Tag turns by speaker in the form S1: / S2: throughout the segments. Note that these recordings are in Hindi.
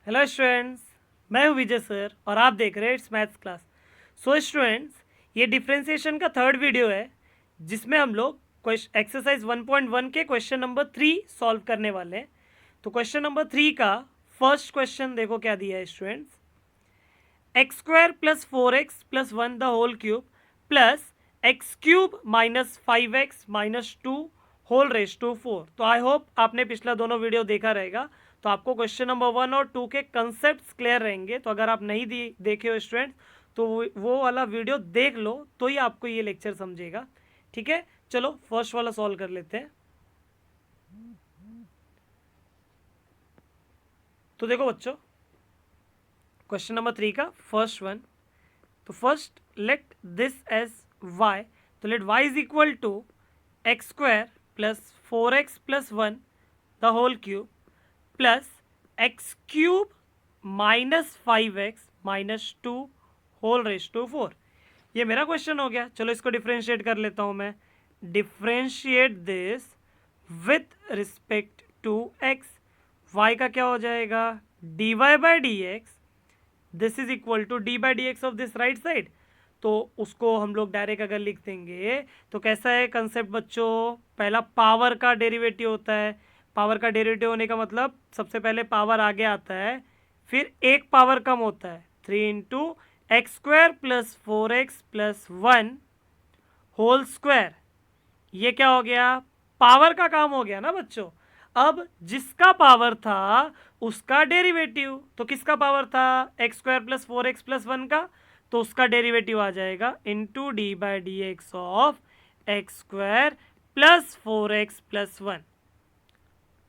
S1: हेलो स्टूडेंट्स, मैं हूं विजय सर और आप देख रहे हैं it's maths class. So students, ये डिफ्रेंसिएशन का थर्ड वीडियो है जिसमें हम लोग एक्सरसाइज 1.1 के क्वेश्चन नंबर 3 सॉल्व करने वाले हैं। तो क्वेश्चन नंबर 3 का फर्स्ट क्वेश्चन देखो क्या दिया है students. X square plus 4x plus 1 the whole cube plus x cube minus 5x minus 2 whole raise to 4। तो आई होप आपने पिछला दोनों वीडियो देखा रहेगा, तो आपको क्वेश्चन नंबर 1 और 2 के कंसेप्ट क्लियर रहेंगे। तो अगर आप नहीं देखे हो स्टूडेंट, तो वो वाला वीडियो देख लो तो ही आपको ये लेक्चर समझेगा। ठीक है, चलो फर्स्ट वाला सॉल्व कर लेते हैं। तो देखो बच्चों, क्वेश्चन नंबर 3 का फर्स्ट वन। तो first let this as y। तो let y is equal to x square plus 4x plus 1 the whole cube plus x cube minus 5x minus 2 whole raise to 4। ये मेरा क्वेश्चन हो गया। चलो इसको डिफ्रेंशिएट कर लेता हूँ मैं। Differentiate this with respect to x। y का क्या हो जाएगा, dy by d x. This is equal to d by d x of this right side. तो उसको हम लोग डायरेक्ट अगर लिख देंगे तो कैसा है कंसेप्ट बच्चों, पहला पावर का डेरिवेटिव होता है। पावर का डेरिवेटिव होने का मतलब सबसे पहले पावर आगे आता है, फिर एक पावर कम होता है। 3 into x square plus 4x plus 1 whole square. ये क्या हो गया, पावर का काम हो गया ना बच्चों। अब जिसका पावर था उसका डेरिवेटिव, तो किसका पावर था, x square plus 4x plus 1 का, तो उसका डेरिवेटिव आ जाएगा into d by d x of x square plus 4x plus 1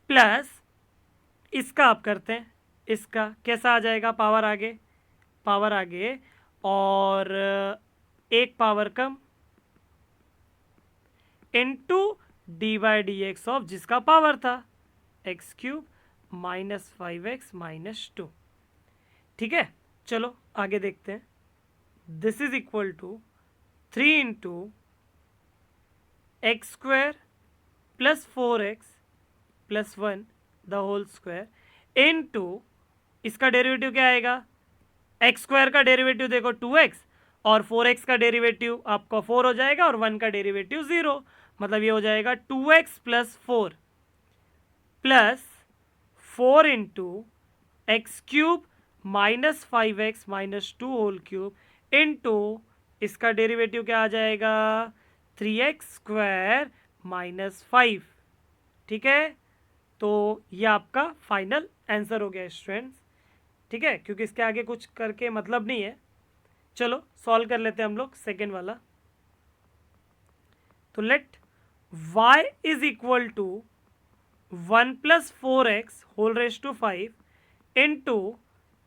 S1: plus इसका आप करते हैं, इसका कैसा आ जाएगा, पावर आगे और एक पावर कम into d by d x of जिसका पावर था x cube minus 5x minus 2। ठीक है, चलो आगे देखते हैं। This is equal to 3 into x square plus 4x plus 1 the whole square into इसका डेरिवेटिव क्या आएगा, एक्स स्क्वायर का डेरिवेटिव देखो 2x और 4x का डेरिवेटिव आपका 4 हो जाएगा और 1 का डेरिवेटिव 0, मतलब ये हो जाएगा 2x plus 4 plus 4 into x cube minus 5x minus 2 whole cube into इसका डेरिवेटिव क्या आ जाएगा, 3x स्क्वायर माइनस 5। ठीक है, तो ये आपका फाइनल आंसर हो गया स्टूडेंट्स। ठीक है, क्योंकि इसके आगे कुछ करके मतलब नहीं है। चलो सॉल्व कर लेते हैं हम लोग सेकेंड वाला। तो let y is equal to 1 plus 4x whole raise to 5 into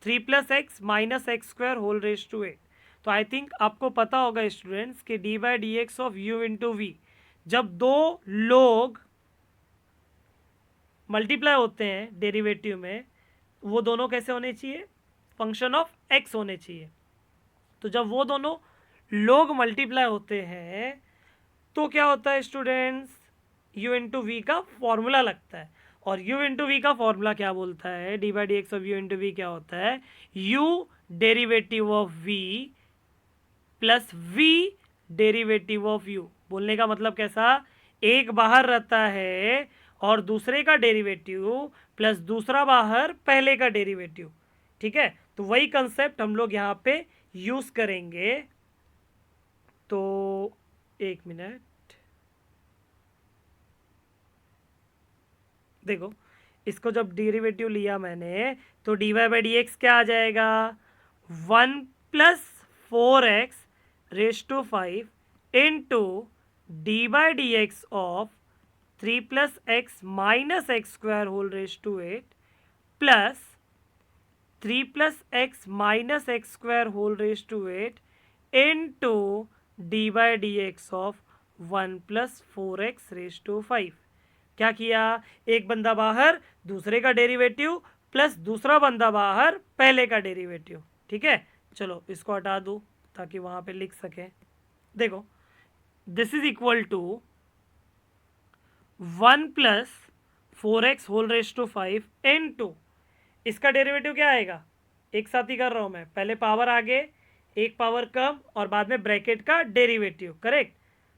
S1: 3 plus x minus x square whole raise to 8। तो आई थिंक आपको पता होगा स्टूडेंट्स कि d by d x of u into v, जब दो लोग मल्टीप्लाई होते हैं डेरिवेटिव में, वो दोनों कैसे होने चाहिए, फंक्शन ऑफ एक्स होने चाहिए। तो जब वो दोनों लोग मल्टीप्लाई होते हैं तो क्या होता है स्टूडेंट्स, u इंटू वी का फॉर्मूला लगता है। और u इंटू वी का फॉर्मूला क्या बोलता है, d by d x of u into v क्या होता है, u derivative of v plus v derivative of u। बोलने का मतलब कैसा, एक बाहर रहता है और दूसरे का डेरिवेटिव प्लस दूसरा बाहर पहले का डेरिवेटिव। ठीक है, तो वही कंसेप्ट हम लोग यहाँ पे यूज करेंगे। तो एक मिनट देखो, इसको जब डेरिवेटिव लिया मैंने तो d y by d x क्या आ जाएगा, 1 plus 4x raise to 5 into d by d x of 3 plus x minus x square whole raise to 8 plus 3 plus x minus x square whole raise to 8 into d by d x of 1 plus 4x raise to 5। क्या किया, एक बंदा बाहर दूसरे का डेरिवेटिव प्लस दूसरा बंदा बाहर पहले का डेरिवेटिव। ठीक है, चलो इसको हटा दूँ ताकि वहाँ पे लिख सकें। देखो, this is equal to 1 plus 4x whole raise to 5 into इसका डेरिवेटिव क्या आएगा, एक साथ ही कर रहा हूं मैं, पहले पावर आगे, एक पावर कम, और बाद में ब्रैकेट का डेरिवेटिव, करेक्ट।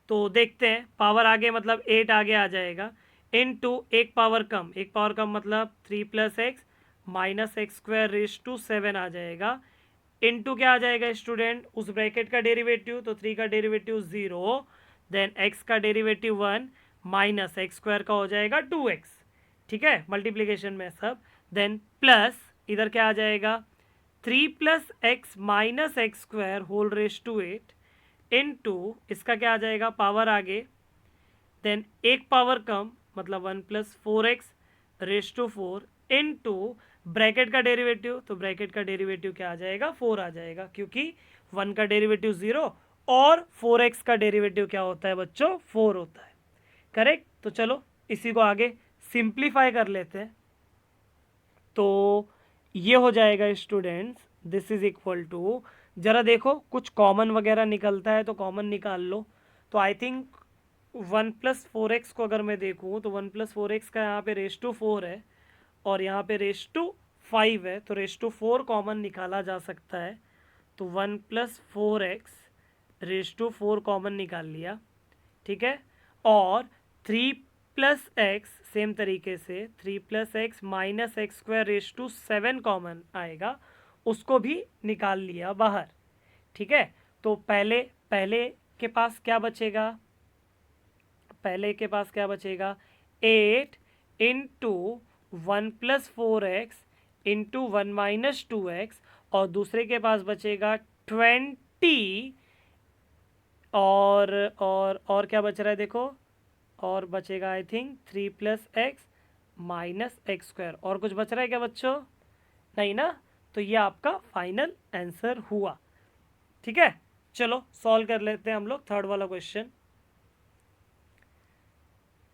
S1: तो देखते हैं, पावर आगे मतलब 8 आगे आ जाएगा, इनटू एक पावर कम, एक पावर कम मतलब 3 plus x minus x square raise to 7 आ जाएगा, इनटू क्या आ जाएगा स्टूडेंट, उस ब्रैकेट का डेरिवेटिव, तो 3 का डेरिवेटिव 0, देन एक्स का डेरिवेटिव 1 माइनस एक्स स्क्वायर का हो जाएगा 2x, ठीक है, मल्टीप्लीकेशन में सब, देन प्लस इधर क्या आ जाएगा 3 plus x minus x square whole raise to 8 into इसका क्या आ जाएगा पावर आगे, देन एक पावर कम मतलब 1 plus 4x raise to 4 into bracket का डेरिवेटिव, तो ब्रैकेट का डेरिवेटिव क्या आ जाएगा 4 आ जाएगा, क्योंकि 1 का डेरिवेटिव 0 और 4x का डेरिवेटिव क्या होता है बच्चों 4 होता है, करेक्ट। तो चलो इसी को आगे सिंप्लीफाई कर लेते हैं, तो ये हो जाएगा students, this is equal to, जरा देखो कुछ कॉमन वगैरह निकलता है तो कॉमन निकाल लो, तो आई थिंक 1 प्लस 4x को अगर मैं देखूँ तो 1 प्लस 4x का यहाँ पे रेस टू 4 है और यहाँ पे रेस टू 5 है, तो रेस टू 4 कॉमन निकाला जा सकता है, तो 1 plus 4x raise to 4 common निकाल लिया, ठीक है, और 3 प्लस एक्स सेम तरीके से 3 plus x minus x square raise to 7 common आएगा, उसको भी निकाल लिया बाहर, ठीक है। तो पहले पहले के पास क्या बचेगा, पहले के पास क्या बचेगा 8 into 1 plus 4x into 1 minus 2x, और दूसरे के पास बचेगा 20, और क्या बच रहा है देखो, और बचेगा I think 3 plus x minus x square, और कुछ बच रहा है क्या बच्चों, नहीं ना, तो ये आपका फाइनल आंसर हुआ, ठीक है। चलो सॉल्व कर लेते हैं हम लोग थर्ड वाला क्वेश्चन।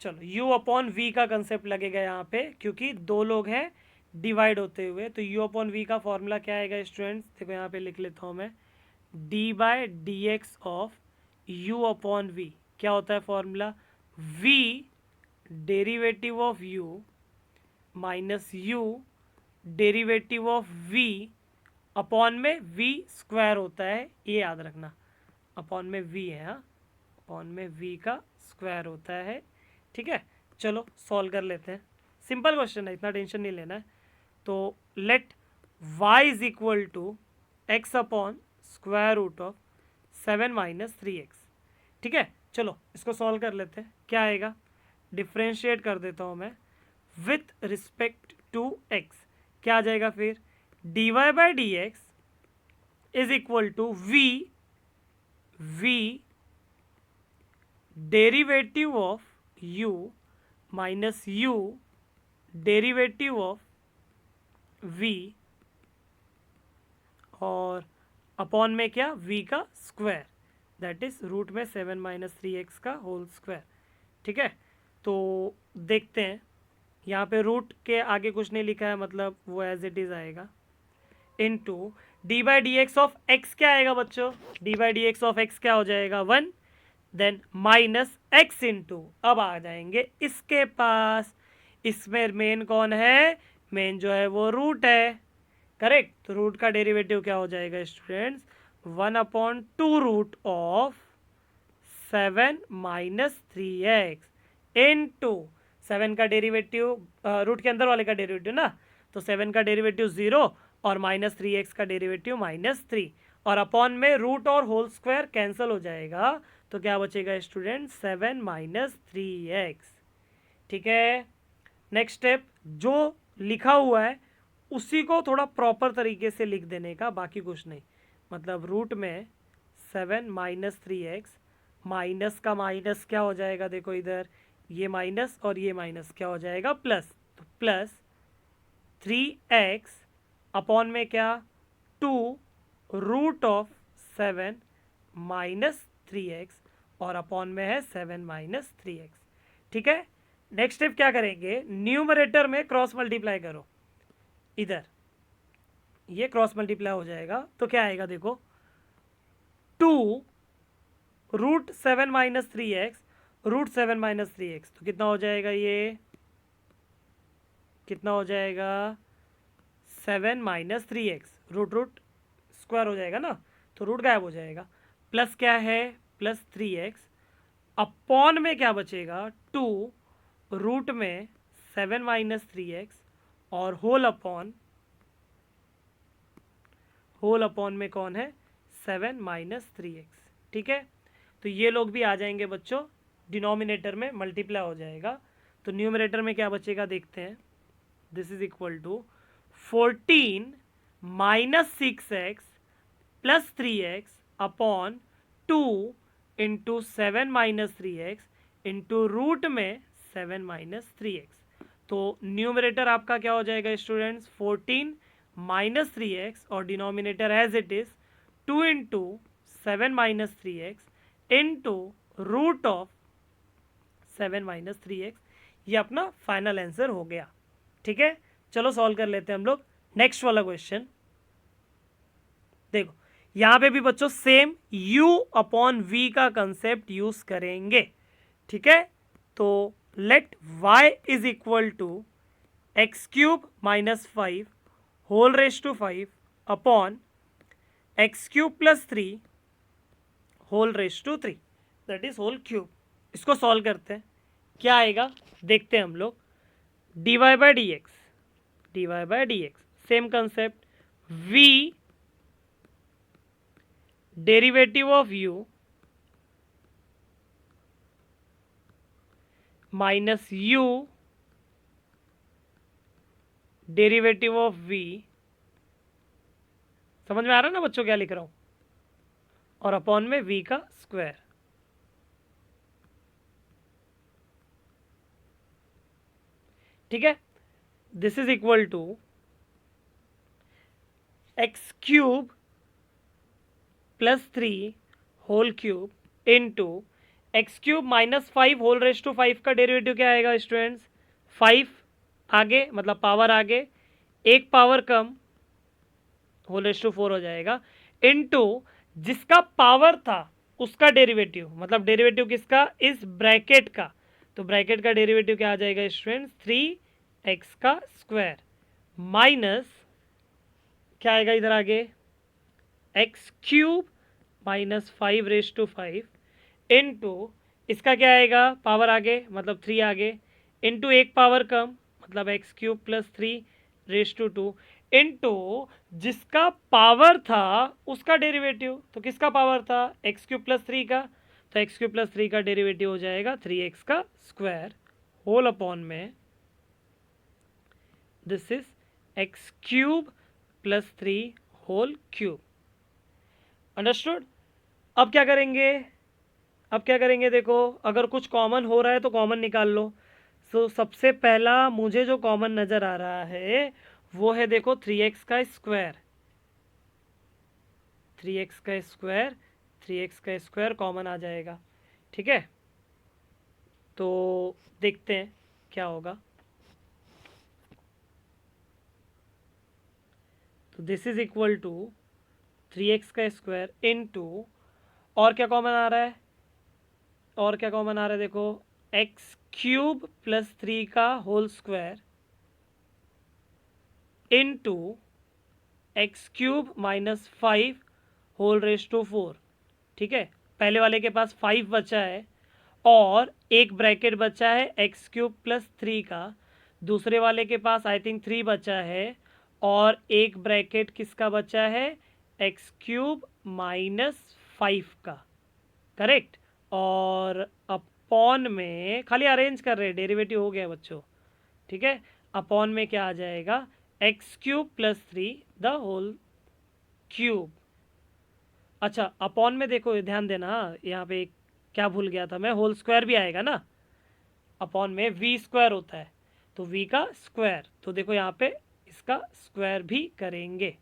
S1: चलो u अपॉन वी का कंसेप्ट लगेगा यहाँ पे, क्योंकि दो लोग हैं डिवाइड होते हुए, तो u अपॉन वी का फॉर्मूला क्या आएगा स्टूडेंट्स, देखो यहाँ पे लिख लेता हूँ मैं, d by d x of u upon v, क्या होता है फॉर्मूला, v derivative of u minus u derivative of v upon में v स्क्वायर होता है, ये याद रखना, अपॉन में v है, हाँ, अपॉन में v का स्क्वायर होता है, ठीक है। चलो सॉल्व कर लेते हैं, सिंपल क्वेश्चन है, इतना टेंशन नहीं लेना है। तो let y is equal to x upon square root of 7 minus 3x, ठीक है। चलो इसको सॉल्व कर लेते हैं, क्या आएगा, डिफ्रेंशिएट कर देता हूँ मैं विथ रिस्पेक्ट टू x, क्या आ जाएगा फिर, dy by d x is equal to v derivative of u minus u derivative of v, और अपॉन में क्या v का स्क्वायर, दैट इज रूट में 7 माइनस 3x का होल स्क्वायर, ठीक है। तो देखते हैं, यहाँ पे रूट के आगे कुछ नहीं लिखा है, मतलब वो एज इट इज़ आएगा, into d by d x of x, क्या आएगा बच्चों, D by d x of x क्या हो जाएगा 1, देन माइनस एक्स इंटू, अब आ जाएंगे इसके पास, इसमें मेन कौन है, मेन जो है वो रूट है, करेक्ट। तो रूट का डेरिवेटिव क्या हो जाएगा students, 1 upon 2 root of 7 minus 3x into 7 का डेरिवेटिव, रूट के अंदर वाले का डेरिवेटिव ना, तो 7 का डेरिवेटिव 0 और माइनस 3x का डेरिवेटिव माइनस 3, और अपॉन में रूट और होल स्क्वायर कैंसिल हो जाएगा, तो क्या बचेगा स्टूडेंट 7 माइनस 3x, ठीक है। नेक्स्ट स्टेप, जो लिखा हुआ है उसी को थोड़ा प्रॉपर तरीके से लिख देने का, बाकी कुछ नहीं, मतलब रूट में 7 माइनस 3x, माइनस का माइनस क्या हो जाएगा, देखो इधर ये माइनस और ये माइनस क्या हो जाएगा प्लस, तो प्लस 3x अपॉन में क्या 2 रूट ऑफ 7 माइनस 3x, और अपॉन में है 7 माइनस 3x, ठीक है। नेक्स्ट स्टेप क्या करेंगे, न्यूमरेटर में क्रॉस मल्टीप्लाई करो, इधर ये क्रॉस मल्टीप्लाई हो जाएगा, तो क्या आएगा देखो 2 root 7 minus 3x root 7 minus 3x, तो कितना हो जाएगा, ये कितना हो जाएगा 7 minus 3x, root root square हो जाएगा ना, तो रूट गायब हो जाएगा, प्लस क्या है प्लस 3x, अपॉन में क्या बचेगा 2 रूट में 7 माइनस 3x, और होल अपॉन में कौन है 7 माइनस 3x। ठीक है, तो ये लोग भी आ जाएंगे बच्चों, डिनोमिनेटर में मल्टीप्लाई हो जाएगा, तो न्यूमरेटर में क्या बचेगा देखते हैं। This is equal to 14 minus 6x plus 3x upon 2 into 7 minus 3x into root में 7 माइनस 3x। तो न्यूमरेटर आपका क्या हो जाएगा स्टूडेंट्स 14 माइनस 3x, और denominator as it is 2 into 7 minus 3x into root of 7 minus 3x। ये अपना फाइनल आंसर हो गया। ठीक है, चलो सॉल्व कर लेते हैं हम लोग नेक्स्ट वाला क्वेश्चन। देखो यहां पे भी बच्चों सेम u अपॉन v का कंसेप्ट यूज करेंगे। ठीक है, तो let y is equal to x cube minus 5 whole raise to 5 upon x cube plus 3 whole raise to 3, that is whole cube. इसको सॉल्व करते हैं, क्या आएगा देखते हैं हम लोग। dy by d x same concept, v derivative of u minus u derivative of v। समझ में आ रहा है ना बच्चों क्या लिख रहा हूं, और अपॉन में v का स्क्वायर। ठीक है, this is equal to x cube plus 3 whole cube into x cube minus 5 whole raise to 5 का डेरिवेटिव क्या आएगा स्टूडेंट्स 5 आगे मतलब पावर आगे, एक पावर कम होल रेस टू 4 हो जाएगा, इंटू जिसका पावर था उसका डेरिवेटिव, मतलब डेरिवेटिव किसका इस ब्रैकेट का, तो ब्रैकेट का डेरिवेटिव क्या आ जाएगा स्टूडेंट्स 3x का स्क्वायर माइनस क्या आएगा इधर आगे x cube minus 5 raise to 5 into इसका क्या आएगा पावर आगे मतलब 3 आगे, इंटू एक पावर कम मतलब x cube plus 3 raise to 2 into जिसका पावर था उसका डेरिवेटिव, तो किसका पावर था एक्स क्यूब प्लस 3 का, तो एक्स क्यूब प्लस 3 का डेरिवेटिव हो जाएगा 3x का स्क्वायर होल अपॉन में this is x cube plus 3 whole cube. Understood. अब क्या करेंगे देखो, अगर कुछ कॉमन हो रहा है तो कॉमन निकाल लो। सो सबसे पहला मुझे जो कॉमन नज़र आ रहा है वो है देखो 3x का स्क्वायर, 3x का स्क्वायर कॉमन आ जाएगा। ठीक है, तो देखते हैं क्या होगा। तो this is equal to 3x का स्क्वायर इनटू और क्या कॉमन आ रहा है, देखो एक्स क्यूब प्लस 3 का whole square into x cube minus 5 whole raise to 4। ठीक है, पहले वाले के पास 5 बचा है और एक ब्रैकेट बचा है एक्स क्यूब प्लस 3 का, दूसरे वाले के पास आई थिंक 3 बचा है और एक ब्रैकेट किसका बचा है एक्स क्यूब माइनस 5 का, करेक्ट। और अपॉन में खाली अरेंज कर रहे हैं, डेरिवेटिव हो गया बच्चों। ठीक है, अपॉन में क्या आ जाएगा x cube plus 3 the whole cube. अच्छा अपॉन में देखो ध्यान देना, यहाँ पे क्या भूल गया था मैं, होल स्क्वायर भी आएगा ना, अपॉन में वी स्क्वायर होता है तो वी का स्क्वायर, तो देखो यहाँ पे इसका स्क्वायर भी करेंगे,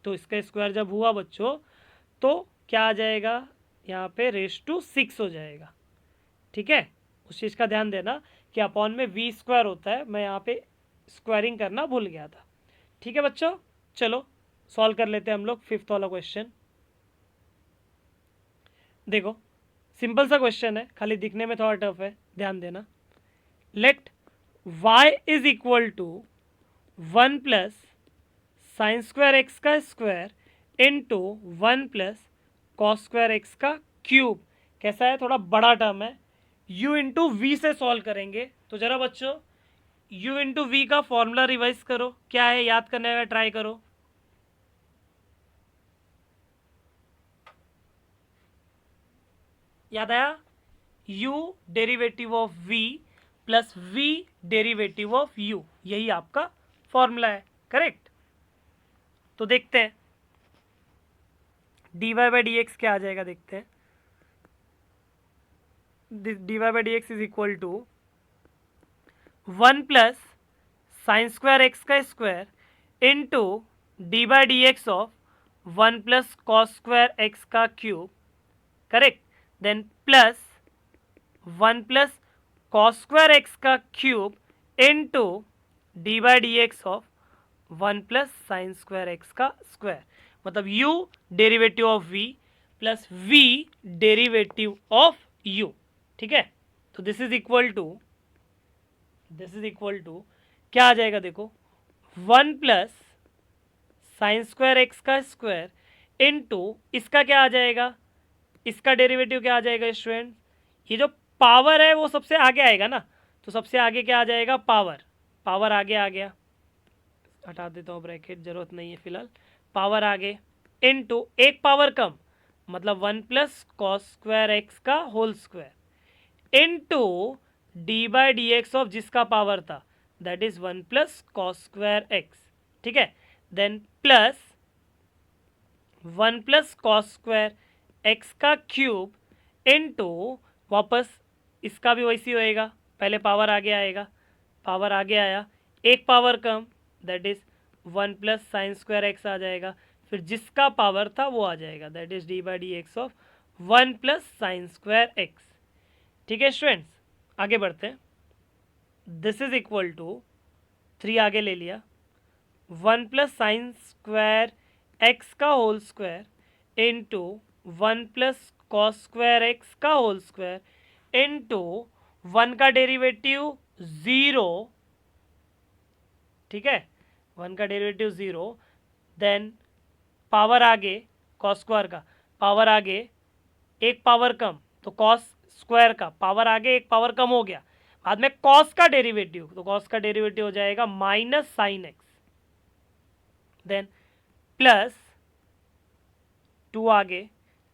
S1: तो इसका स्क्वायर जब हुआ बच्चों तो क्या आ जाएगा यहाँ पे रेस टू 6 हो जाएगा। ठीक है, उस चीज़ का ध्यान देना कि अपॉन में वी स्क्वायर होता है, मैं यहाँ पे स्क्वायरिंग करना भूल गया था। ठीक है बच्चों, चलो सॉल्व कर लेते हैं हम लोग फिफ्थ वाला क्वेश्चन। देखो सिंपल सा क्वेश्चन है, खाली दिखने में थोड़ा टफ है, ध्यान देना। Let y is equal to 1 plus sine square x का square into 1 plus cos square x का क्यूब। कैसा है, थोड़ा बड़ा टर्म है। u इंटू वी से सॉल्व करेंगे। तो जरा बच्चों u इंटू वी का फॉर्मूला रिवाइज करो, क्या है याद करने का ट्राई करो। याद आया? u derivative of v plus v derivative of u, यही आपका फॉर्मूला है, करेक्ट। तो देखते हैं dy बाई डी एक्स क्या आ जाएगा, देखते हैं। dy by d x is equal to 1 plus sine square x का square into d by d x of 1 plus cos square x का cube, correct. Then plus 1 plus cos square x का cube into d by d x of 1 plus sine square x का स्क्वायर, मतलब u derivative of v plus v derivative of u, ठीक है। तो दिस इज इक्वल टू क्या आ जाएगा, देखो 1 प्लस साइन स्क्वायर एक्स का स्क्वायर इंटू इसका क्या आ जाएगा, इसका डेरिवेटिव क्या आ जाएगा स्टूडेंट, ये जो पावर है वो सबसे आगे आएगा ना, तो सबसे आगे क्या आ जाएगा, पावर आगे आ गया, हटा देता हूँ ब्रैकेट, जरूरत नहीं है फिलहाल। पावर आगे इनटू एक पावर कम, मतलब 1 प्लस कॉस स्क्वायर एक्स का whole square into d by d x of जिसका पावर था that is 1 plus cos square x, ठीक है। Then plus 1 plus cos square x का क्यूब इनटू वापस इसका भी वैसी होएगा, पहले पावर आगे आएगा, पावर आगे आया, एक पावर कम that is 1 plus sine square x आ जाएगा, फिर जिसका पावर था वो आ जाएगा that is d by d x of 1 plus sine square x, ठीक है स्टूडेंट्स। आगे बढ़ते हैं, दिस इज इक्वल टू 3 आगे ले लिया, 1 प्लस साइन स्क्वायर एक्स का whole square into 1 plus cos square x का होल स्क्वायर इंटू 1 का डेरिवेटिव 0, ठीक है, 1 का डेरिवेटिव 0, देन पावर आगे कॉस स्क्वायर का, पावर आगे एक पावर कम, तो कॉस स्क्वायर का पावर आगे एक पावर कम हो गया, बाद में कॉस का डेरिवेटिव, तो कॉस का डेरिवेटिव हो जाएगा minus sine x, then plus 2 आगे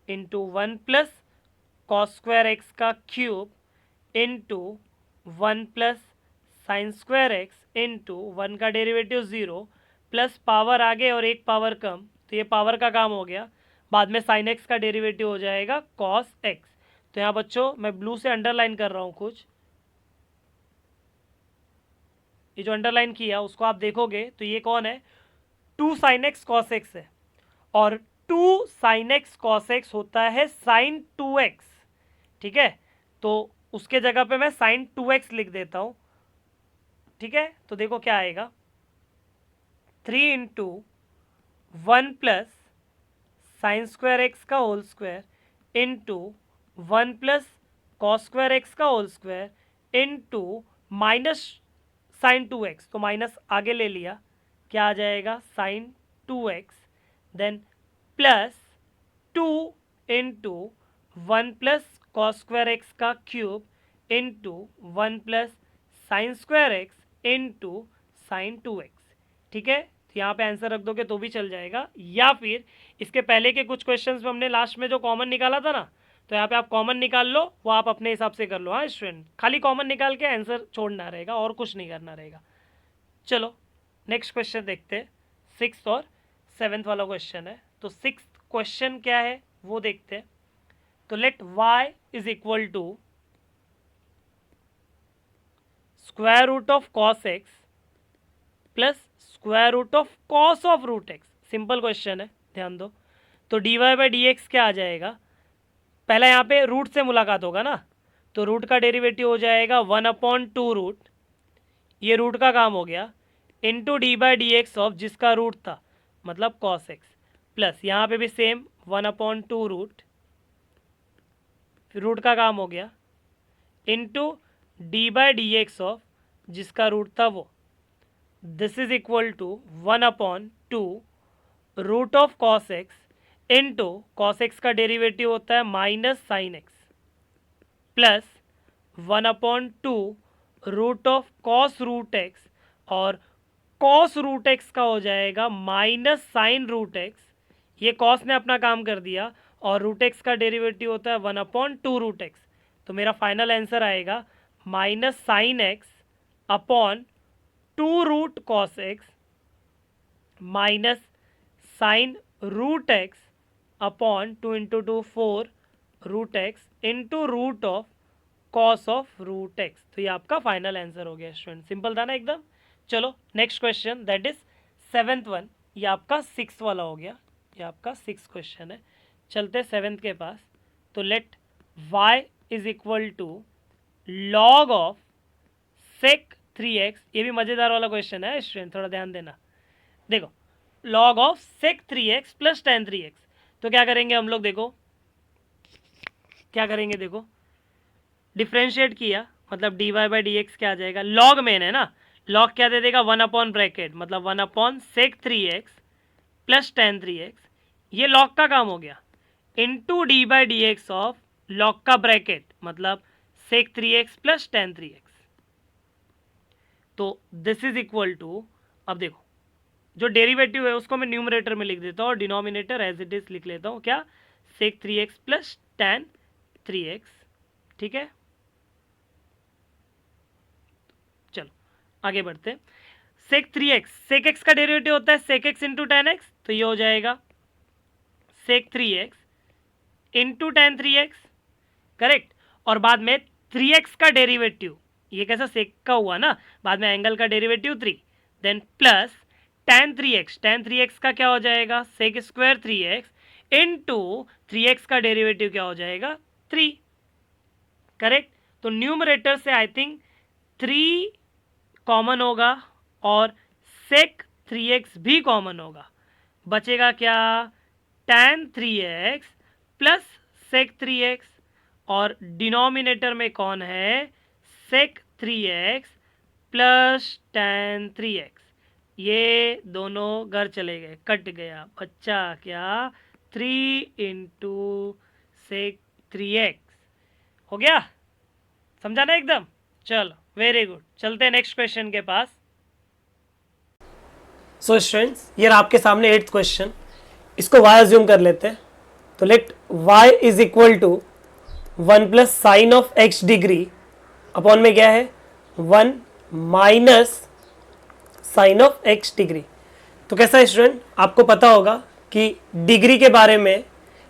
S1: into 1 plus cos square x का cube into 1 plus sine square x into 1 का डेरिवेटिव 0 प्लस पावर आगे और एक पावर कम, तो ये पावर का काम हो गया, बाद में साइन एक्स का डेरिवेटिव हो जाएगा कॉस एक्स। तो यहाँ बच्चों मैं ब्लू से अंडरलाइन कर रहा हूँ कुछ, ये जो अंडरलाइन किया उसको आप देखोगे तो ये कौन है, 2 साइन एक्स कॉस एक्स है, और 2 साइन एक्स कॉस एक्स होता है साइन 2x, ठीक है। तो उसके जगह पे मैं साइन 2x लिख देता हूँ, ठीक है। तो देखो क्या आएगा, 3 into 1 plus sine square x का whole square into 1 plus cos square x का whole square into minus sine 2x, तो माइनस आगे ले लिया, क्या आ जाएगा sine 2x, then plus 2 into 1 plus cos square x का cube into 1 plus sine square x into sine 2x, ठीक है। तो यहाँ पे आंसर रख दोगे तो भी चल जाएगा, या फिर इसके पहले के कुछ क्वेश्चंस में हमने लास्ट में जो कॉमन निकाला था ना, तो यहाँ पे आप कॉमन निकाल लो, वो आप अपने हिसाब से कर लो। हाँ स्टूडेंट, खाली कॉमन निकाल के आंसर छोड़ना रहेगा और कुछ नहीं करना रहेगा। चलो नेक्स्ट क्वेश्चन देखते हैं, 6th और 7th वाला क्वेश्चन है। तो 6th क्वेश्चन क्या है वो देखते हैं। तो let y is equal to square root of cos x plus square root of cos of root x. Simple question है, ध्यान दो। तो d y by d x क्या आ जाएगा, पहला यहाँ पे रूट से मुलाकात होगा ना, तो रूट का डेरिवेटिव हो जाएगा 1/2 रूट, ये रूट का काम हो गया, into d by d x of जिसका रूट था मतलब कॉस एक्स, प्लस यहाँ पे भी सेम 1/2 रूट, फिर रूट का काम हो गया, into d by d x of जिसका रूट था वो, this is equal to 1/2 to root of cos x into cos x का डेरिवेटिव होता है minus sine x plus 1/2 root of cos root x और कॉस रूट एक्स का हो जाएगा माइनस साइन रूट एक्स। ये कॉस ने अपना काम कर दिया और रूट एक्स का डेरिवेटिव होता है 1/2 रूट एक्स। तो मेरा फाइनल आंसर आएगा minus sine x upon 2 root cos x minus sine root x upon 2 into 2 4 root x into root of cos of root x. तो ये आपका फाइनल आंसर हो गया स्टूडेंट। सिंपल था ना एकदम। चलो next question that is 7th one. ये आपका 6th वाला हो गया, ये आपका 6th क्वेश्चन है। चलते 7th के पास। तो let y is equal to log of sec 3x। ये भी मज़ेदार वाला क्वेश्चन है स्टूडेंट, थोड़ा ध्यान देना। देखो log of sec 3x plus tan 3x। तो क्या करेंगे हम लोग, देखो क्या करेंगे, देखो डिफ्रेंशिएट किया मतलब dy बाई डी एक्स क्या आ जाएगा, लॉग मेन है ना, लॉग क्या दे देगा 1 अपॉन ब्रैकेट मतलब 1 upon sec 3x plus tan 3x। ये लॉग का काम हो गया into d by d x of log का ब्रैकेट मतलब सेक 3x प्लस टेन 3x। तो दिस इज इक्वल टू, अब देखो जो डेरिवेटिव है उसको मैं न्यूमरेटर में लिख देता हूँ और डिनोमिनेटर एज इट इज लिख लेता हूँ, क्या सेक 3x प्लस टेन 3x। ठीक है, चलो आगे बढ़ते। सेक 3x, सेक x का डेरिवेटिव होता है सेक x इंटू टेन एक्स। तो ये हो जाएगा सेक 3x into ten 3x, correct. और बाद में 3x का डेरिवेटिव, ये कैसा सेक का हुआ ना, बाद में एंगल का derivative 3, then plus tan 3x, tan 3x का क्या हो जाएगा sec square 3x into 3x का डेरिवेटिव क्या हो जाएगा 3, करेक्ट। तो न्यूमरेटर से आई थिंक 3 कॉमन होगा और सेक 3x भी कॉमन होगा, बचेगा क्या ten 3x plus sec 3x और डिनोमिनेटर में कौन है सेक 3x प्लस टेन 3x। ये दोनों घर चले गए, कट गया, बच्चा क्या 3 इंटू सेक 3x हो गया, समझा ना एकदम। चलो वेरी गुड, चलते हैं नेक्स्ट क्वेश्चन के पास। सो स्टूडेंट्स ये आपके सामने 8th क्वेश्चन, इसको y अज्यूम कर लेते हैं। तो let y is equal to 1 plus sine of x degree upon में क्या है 1 minus sine of x degree. तो कैसा है स्टूडेंट, आपको पता होगा कि डिग्री के बारे में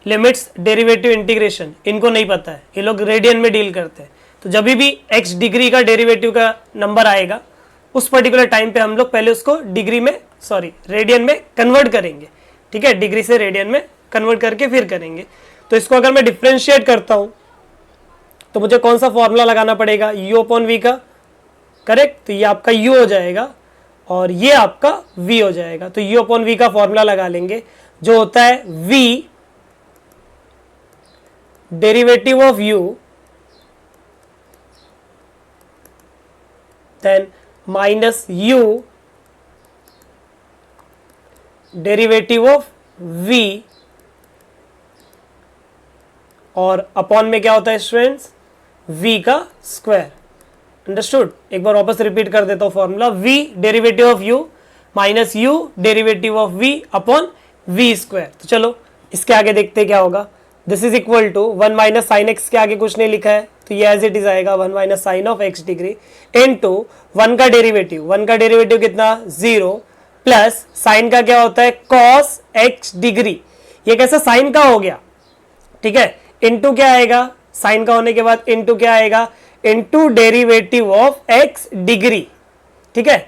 S1: लिमिट्स डेरिवेटिव इंटीग्रेशन इनको नहीं पता है, ये लोग रेडियन में डील करते हैं। तो जब भी x डिग्री का डेरिवेटिव का नंबर आएगा उस पर्टिकुलर टाइम पे हम लोग पहले उसको डिग्री में रेडियन में कन्वर्ट करेंगे, ठीक है, डिग्री से रेडियन में कन्वर्ट करके फिर करेंगे। तो इसको अगर मैं डिफ्रेंशिएट करता हूं तो मुझे कौन सा फॉर्मूला लगाना पड़ेगा u अपॉन v का, करेक्ट। तो ये आपका u हो जाएगा और ये आपका v हो जाएगा। तो u अपॉन v का फॉर्मूला लगा लेंगे जो होता है v derivative of u then minus u derivative of v और अपॉन में क्या होता है स्टूडेंट्स v का स्क्वायर। अंडरस्टूड। एक बार वापस रिपीट कर देता हूं formula, v derivative of u minus u derivative of v upon v square. तो चलो इसके आगे देखते हैं क्या होगा। This is equal to 1 minus sine x के आगे कुछ नहीं लिखा है तो ये एज इट इज आएगा 1 minus sine of x degree into 1 का डेरिवेटिव, 1 का डेरिवेटिव कितना 0 प्लस साइन का क्या होता है कॉस एक्स डिग्री। ये कैसा साइन का हो गया, ठीक है, इनटू क्या आएगा साइन का होने के बाद इनटू क्या आएगा into derivative of x degree, ठीक है,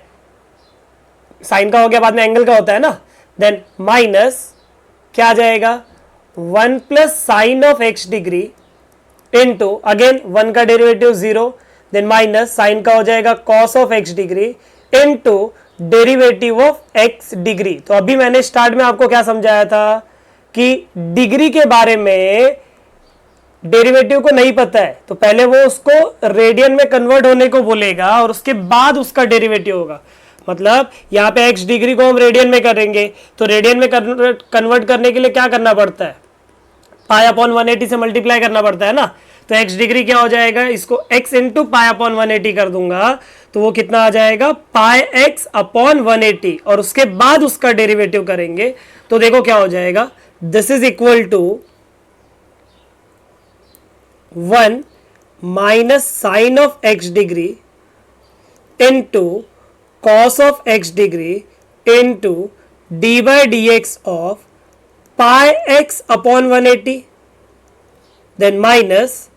S1: साइन का हो गया बाद में एंगल का होता है ना, देन माइनस क्या आ जाएगा 1 plus sine of x degree into again 1 का डेरिवेटिव 0 देन माइनस साइन का हो जाएगा cos of x degree into derivative of x degree. तो अभी मैंने स्टार्ट में आपको क्या समझाया था कि डिग्री के बारे में डेरिवेटिव को नहीं पता है तो पहले वो उसको रेडियन में कन्वर्ट होने को बोलेगा और उसके बाद उसका डेरिवेटिव होगा। मतलब यहाँ पे x डिग्री को हम रेडियन में करेंगे, तो रेडियन में कन्वर्ट करने के लिए क्या करना पड़ता है, पाई अपॉन 180 से मल्टीप्लाई करना पड़ता है ना। तो x डिग्री क्या हो जाएगा, इसको x इंटू पाई अपॉन 180 कर दूंगा तो वो कितना आ जाएगा, पाई x अपॉन 180, और उसके बाद उसका डेरिवेटिव करेंगे तो देखो क्या हो जाएगा, this is equal to 1 minus sine of x degree into cos of x degree into d by d x of pi x upon 180, then minus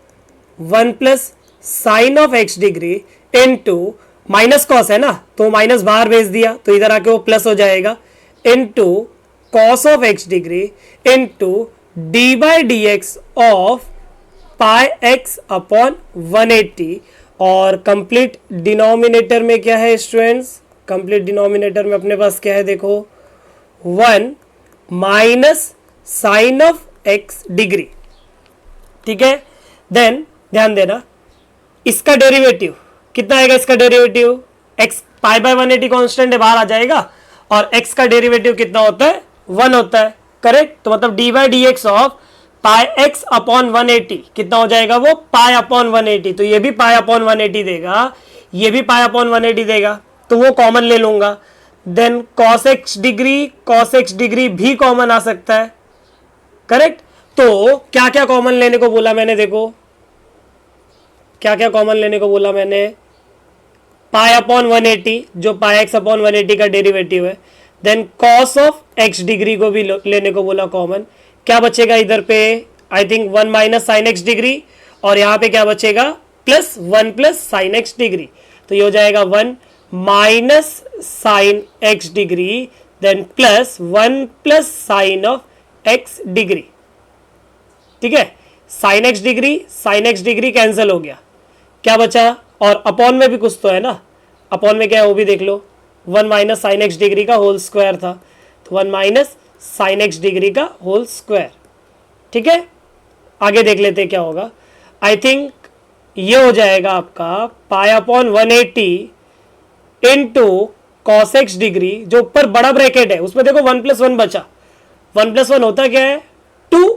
S1: 1 plus sine of x degree into minus cos है ना, तो माइनस बाहर भेज दिया तो इधर आके वो प्लस हो जाएगा, into cos of x degree into d by d x of pi x upon 180, और कंप्लीट डिनोमिनेटर में क्या है स्टूडेंट्स, कंप्लीट डिनोमिनेटर में अपने पास क्या है देखो, 1 minus sine of x degree, ठीक है। देन ध्यान देना इसका डेरिवेटिव कितना आएगा, इसका derivative x pi by 180 constant है, बाहर आ जाएगा, और x का डेरिवेटिव कितना होता है, 1 होता है, करेक्ट। तो मतलब D by d x of pi x upon 180 कितना हो जाएगा, वो पाई अपॉन 180, तो ये भी पाई अपॉन 180 देगा, ये भी पाई अपॉन 180 देगा, तो वो कॉमन ले लूंगा। देन कॉस x डिग्री भी कॉमन आ सकता है, करेक्ट। तो क्या क्या कॉमन लेने को बोला मैंने, देखो क्या क्या कॉमन लेने को बोला मैंने, पाई अपॉन 180 जो पाई x अपॉन 180 का डेरिवेटिव है, then cos of x degree को भी लेने को बोला कॉमन। क्या बचेगा इधर पे, I think 1 minus sine x degree, और यहाँ पे क्या बचेगा, plus 1 plus sine x degree, तो ये हो जाएगा 1 minus sine x degree then plus 1 plus sine of x degree, ठीक है। साइन एक्स डिग्री कैंसिल हो गया, क्या बचा, और अपॉन में भी कुछ तो है ना, अपॉन में क्या है वो भी देख लो, 1 माइनस साइन एक्स डिग्री का होल स्क्वायर था, तो 1 माइनस साइन एक्स डिग्री का होल स्क्वायर, ठीक है। आगे देख लेते हैं क्या होगा, आई थिंक ये हो जाएगा आपका pi upon 180 into cos x degree, जो ऊपर बड़ा ब्रैकेट है उसमें देखो 1 प्लस 1 बचा, 1 प्लस 1 होता क्या है, 2,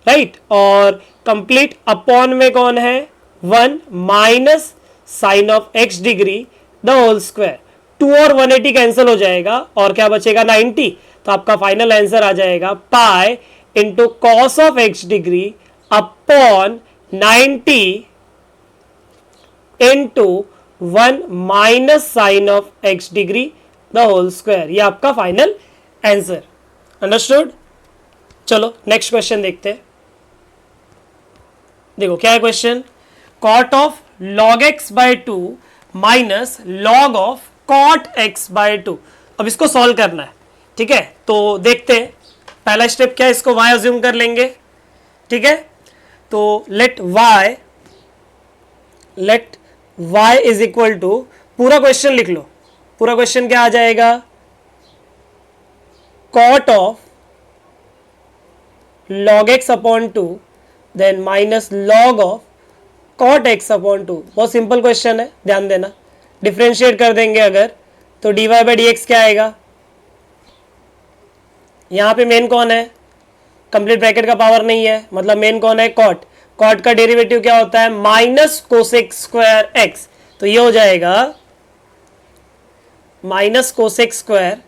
S1: राइट, और कंप्लीट अपॉन में कौन है, 1 minus sine of x degree the whole square, 2 और 180 कैंसिल हो जाएगा, और क्या बचेगा 90, तो आपका फाइनल आंसर आ जाएगा pi into cos of x degree upon 90 into 1 minus sine of x degree the whole square, ये आपका फाइनल आंसर, अंडरस्टूड। चलो नेक्स्ट क्वेश्चन देखते हैं, देखो क्या है question, cot of log x by 2 minus log of cot x by 2, अब इसको सॉल्व करना है, ठीक है। तो देखते हैं पहला स्टेप क्या है, इसको y अज्यूम कर लेंगे, ठीक है। तो let y is equal to, पूरा क्वेश्चन लिख लो, पूरा क्वेश्चन क्या आ जाएगा, cot of log x upon 2 then minus log of cot x upon 2, बहुत सिंपल क्वेश्चन है, ध्यान देना। डिफ्रेंशिएट कर देंगे अगर तो d y by d x क्या आएगा, यहाँ पे मेन कौन है, कंप्लीट ब्रैकेट का पावर नहीं है, मतलब मेन कौन है, कॉट, कॉट का डेरिवेटिव क्या होता है, माइनस कोसेक स्क्वायर एक्स, तो ये हो जाएगा minus cosec square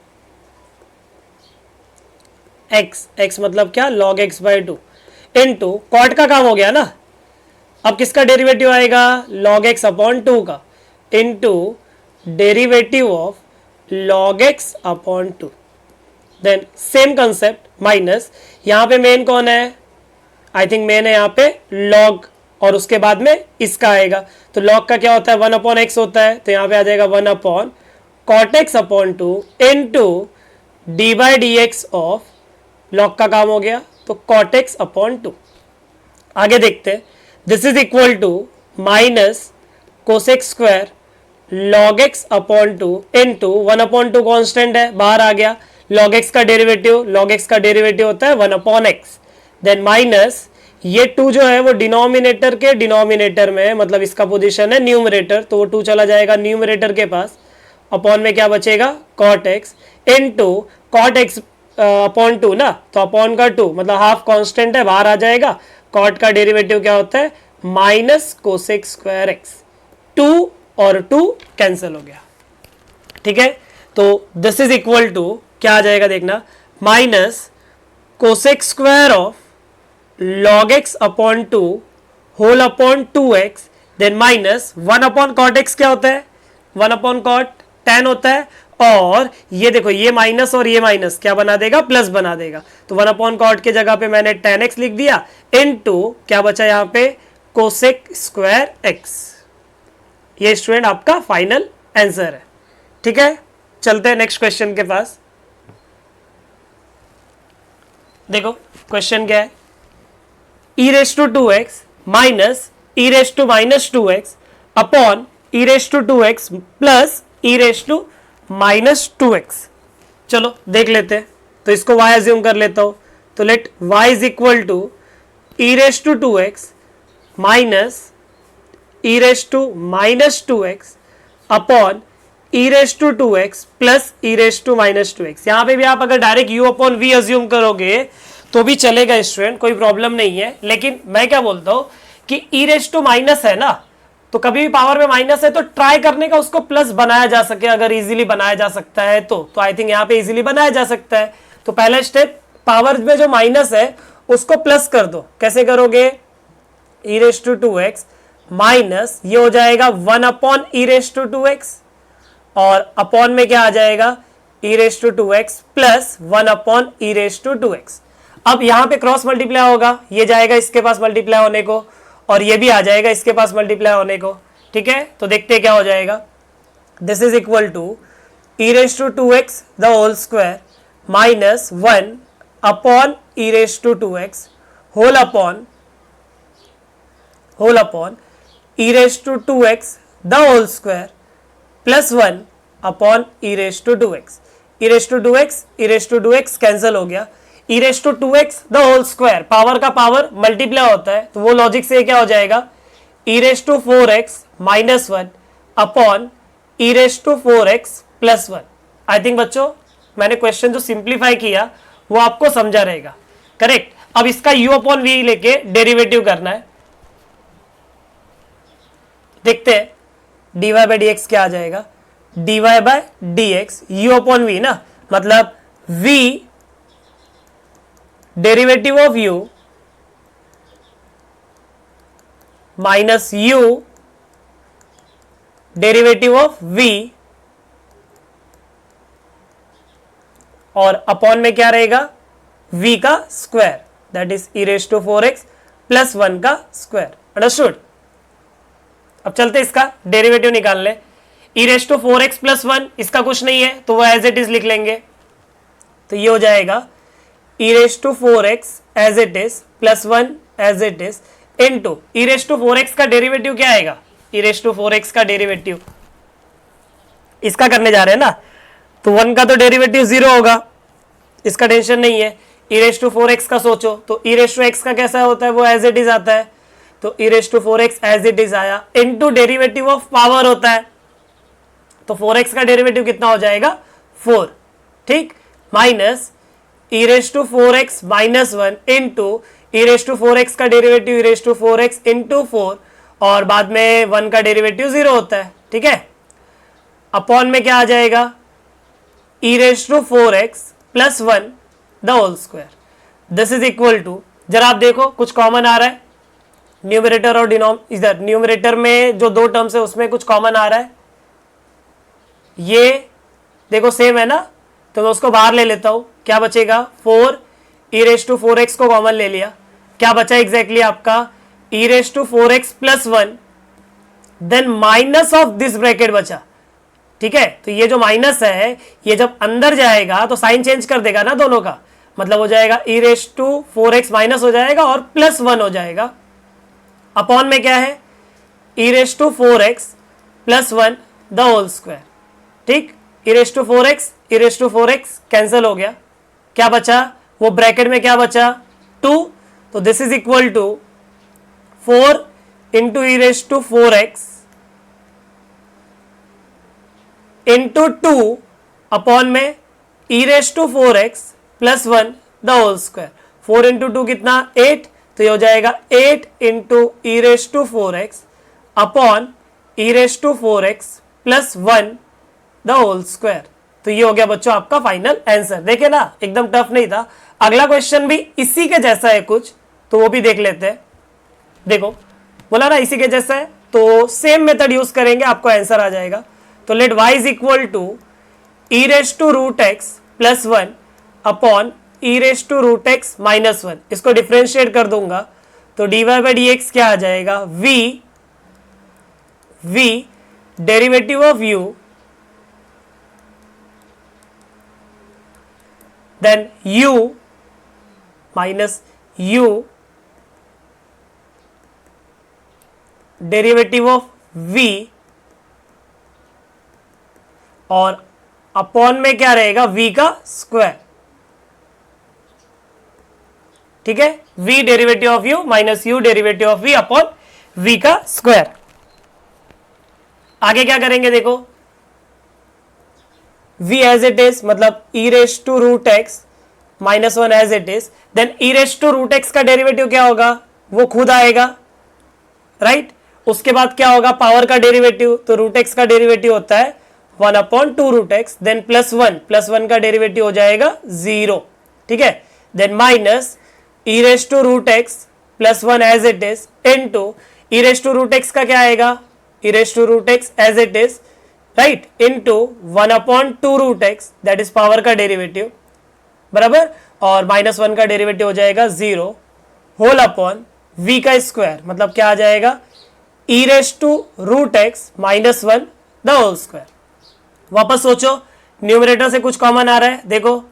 S1: x, x मतलब क्या, log x by 2 into cot का काम हो गया ना, अब किसका डेरिवेटिव आएगा, लॉग एक्स अपॉन 2 का, into derivative of log x upon 2, then same concept minus, यहां पे मेन कौन है, आई थिंक मेन है यहाँ पे लॉग, और उसके बाद में इसका आएगा, तो लॉग का क्या होता है, 1 अपॉन एक्स होता है, तो यहाँ पे आ जाएगा 1 upon cot x upon 2 into d by d x of, log का काम हो गया तो कॉट एक्स अपॉन 2। आगे देखते हैं, this is equal to minus cosec square log x upon 2 into 1 upon 2 constant है, बाहर आ गया, लॉग एक्स का डेरिवेटिव होता है 1 अपॉन एक्स, देन माइनस ये 2 जो है वो डिनोमिनेटर के डिनोमिनेटर में, मतलब इसका पोजीशन है न्यूमरेटर, तो वो 2 चला जाएगा न्यूमरेटर के पास, अपॉन में क्या बचेगा cot x into cot x upon 2 ना, तो अपॉन का 2 मतलब हाफ कांस्टेंट है, बाहर आ जाएगा। कॉट का डेरिवेटिव क्या होता है माइनस कोसेक स्क्वायर एक्स, 2 और 2 कैंसिल हो गया। ठीक है, तो दिस इज इक्वल टू क्या आ जाएगा देखना, minus cosec square of log x upon 2 whole upon 2x then minus 1 upon cot x क्या होता है 1 अपॉन कॉट tan होता है, और ये देखो ये माइनस और ये माइनस क्या बना देगा प्लस बना देगा, तो 1 अपॉन कॉट के जगह पे मैंने tan x लिख दिया इनटू क्या बचा यहां पे कोसेक स्क्वायर x। ये स्टूडेंट आपका फाइनल आंसर है। ठीक है, चलते हैं नेक्स्ट क्वेश्चन के पास। देखो क्वेश्चन क्या है, e raise to 2x minus e raise to minus 2x upon e raise to 2x plus e raise to minus 2x। चलो देख लेते हैं, तो इसको y अज्यूम कर लेता हूं, तो let y is equal to e raise to 2x minus e raise to minus 2x upon e raise to 2x plus e raise to minus 2x। यहां पे भी आप अगर direct u upon v assume करोगे तो भी चलेगा स्टूडेंट, कोई प्रॉब्लम नहीं है, लेकिन मैं क्या बोलता हूं कि e रेस टू माइनस है ना, तो कभी भी पावर में माइनस है तो ट्राई करने का उसको प्लस बनाया जा सके, अगर इजीली बनाया जा सकता है तो आई थिंक यहां पे इजीली बनाया जा सकता है। तो पहला स्टेप पावर में जो माइनस है उसको प्लस कर दो, कैसे करोगे e raise to 2x minus ये हो जाएगा 1 upon e raise to 2x और अपॉन में क्या आ जाएगा e raise to 2x plus 1 upon e raise to 2x। अब यहां पे क्रॉस मल्टीप्लाई होगा, ये जाएगा इसके पास मल्टीप्लाई होने को और ये भी आ जाएगा इसके पास मल्टीप्लाई होने को। ठीक है, तो देखते हैं क्या हो जाएगा, this is equal to e raise to 2x the whole square minus 1 upon e raise to 2x whole upon e raise to 2x the whole square plus 1 upon e raise to 2x। e raise to 2x cancel हो गया, e raise to 2x the whole square power का पावर मल्टीप्लाई होता है, तो वो लॉजिक से क्या हो जाएगा e raise to 4x minus 1 upon e raise to 4x plus 1। I think बच्चों मैंने क्वेश्चन जो सिंप्लीफाई किया वो आपको समझा रहेगा, करेक्ट। अब इसका u अपॉन v लेके डेरिवेटिव करना है, देखते हैं dy बाई डी एक्स क्या आ जाएगा, dy by d x u upon v ना, मतलब v derivative of u minus u derivative of v और अपॉन में क्या रहेगा v का square that is e raise to 4x plus 1 का स्क्वायर। अंडरस्टूड। अब चलते इसका डेरिवेटिव निकाल ले, e raise to 4x plus 1 इसका कुछ नहीं है तो वो एज इट इज लिख लेंगे, तो ये हो जाएगा e raise to 4x as it is plus 1 as it is into e raise to 4x का डेरिवेटिव क्या आएगा, e रेस टू 4x का डेरिवेटिव इसका करने जा रहे हैं ना, तो 1 का तो डेरिवेटिव 0 होगा, इसका टेंशन नहीं है। e रेस टू 4x का सोचो तो e रेस टू x का कैसा होता है वो एज इट इज आता है, तो e raise to 4x as it is आया इनटू डेरिवेटिव ऑफ पावर होता है, तो 4x का डेरिवेटिव कितना हो जाएगा 4, ठीक, minus e raise to 4x minus 1 into e raise to 4x का derivative e raise to 4x into 4 और बाद में 1 का डेरिवेटिव 0 होता है। ठीक है, अपॉन में क्या आ जाएगा e raise to 4x plus 1 the whole square. This is equal to, जरा आप देखो कुछ कॉमन आ रहा है न्यूमरेटर और इधर न्यूमरेटर में जो दो टर्म्स है उसमें कुछ कॉमन आ रहा है, ये देखो सेम है ना, तो मैं उसको बाहर ले लेता हूं, क्या बचेगा 4 e रेस टू 4x को कॉमन ले लिया, क्या बचा एग्जैक्टली आपका e raise to 4x plus 1 then minus of this bracket बचा। ठीक है, तो ये जो माइनस है ये जब अंदर जाएगा तो साइन चेंज कर देगा ना दोनों का, मतलब हो जाएगा e raise to 4x minus हो जाएगा और प्लस 1 हो जाएगा, अपॉन में क्या है e raise to 4x plus 1 the whole square. ठीक, e raise to 4x cancel हो गया, क्या बचा वो ब्रैकेट में क्या बचा 2, तो this is equal to 4 into e raise to 4x into 2 upon में e raise to 4x plus 1 the whole square. 4 into 2 कितना 8, तो ये हो जाएगा 8 into e raise to 4x upon e raise to 4x plus 1 the whole square. तो ये हो गया बच्चों आपका फाइनल आंसर। देखे ना, एकदम टफ नहीं था। अगला क्वेश्चन भी इसी के जैसा है कुछ, तो वो भी देख लेते हैं। देखो बोला ना इसी के जैसा है, तो सेम मेथड यूज करेंगे, आपको आंसर आ जाएगा। तो let y is equal to e raise to root x plus 1 upon e raise to root x minus 1। इसको डिफ्रेंशिएट कर दूंगा तो dy बाई डी एक्स क्या आ जाएगा, v derivative of u then u minus u derivative of v और अपॉन में क्या रहेगा, v का स्क्वायर। ठीक है, v derivative of u minus u derivative of v upon v का स्क्वायर। आगे क्या करेंगे देखो, v एज इट इज मतलब e raise to root x minus 1 as it is, then e raise to root x का डेरिवेटिव क्या होगा, वो खुद आएगा, राइट। उसके बाद क्या होगा, पावर का डेरिवेटिव, तो रूट एक्स का डेरिवेटिव होता है 1 upon 2 root x, then plus 1 का डेरिवेटिव हो जाएगा 0। ठीक है, then minus e raise to root x plus 1 as it is into e raise to root x का क्या आएगा, e raise to root x as it is, right, into 1 upon 2 root x that is power का डेरिवेटिव बराबर, और माइनस 1 का डेरिवेटिव हो जाएगा 0 होल अपॉन v का स्क्वायर, मतलब क्या आ जाएगा, e raise to root x minus 1 the whole square. वापस सोचो, न्यूमरेटर से कुछ कॉमन आ रहा है, देखो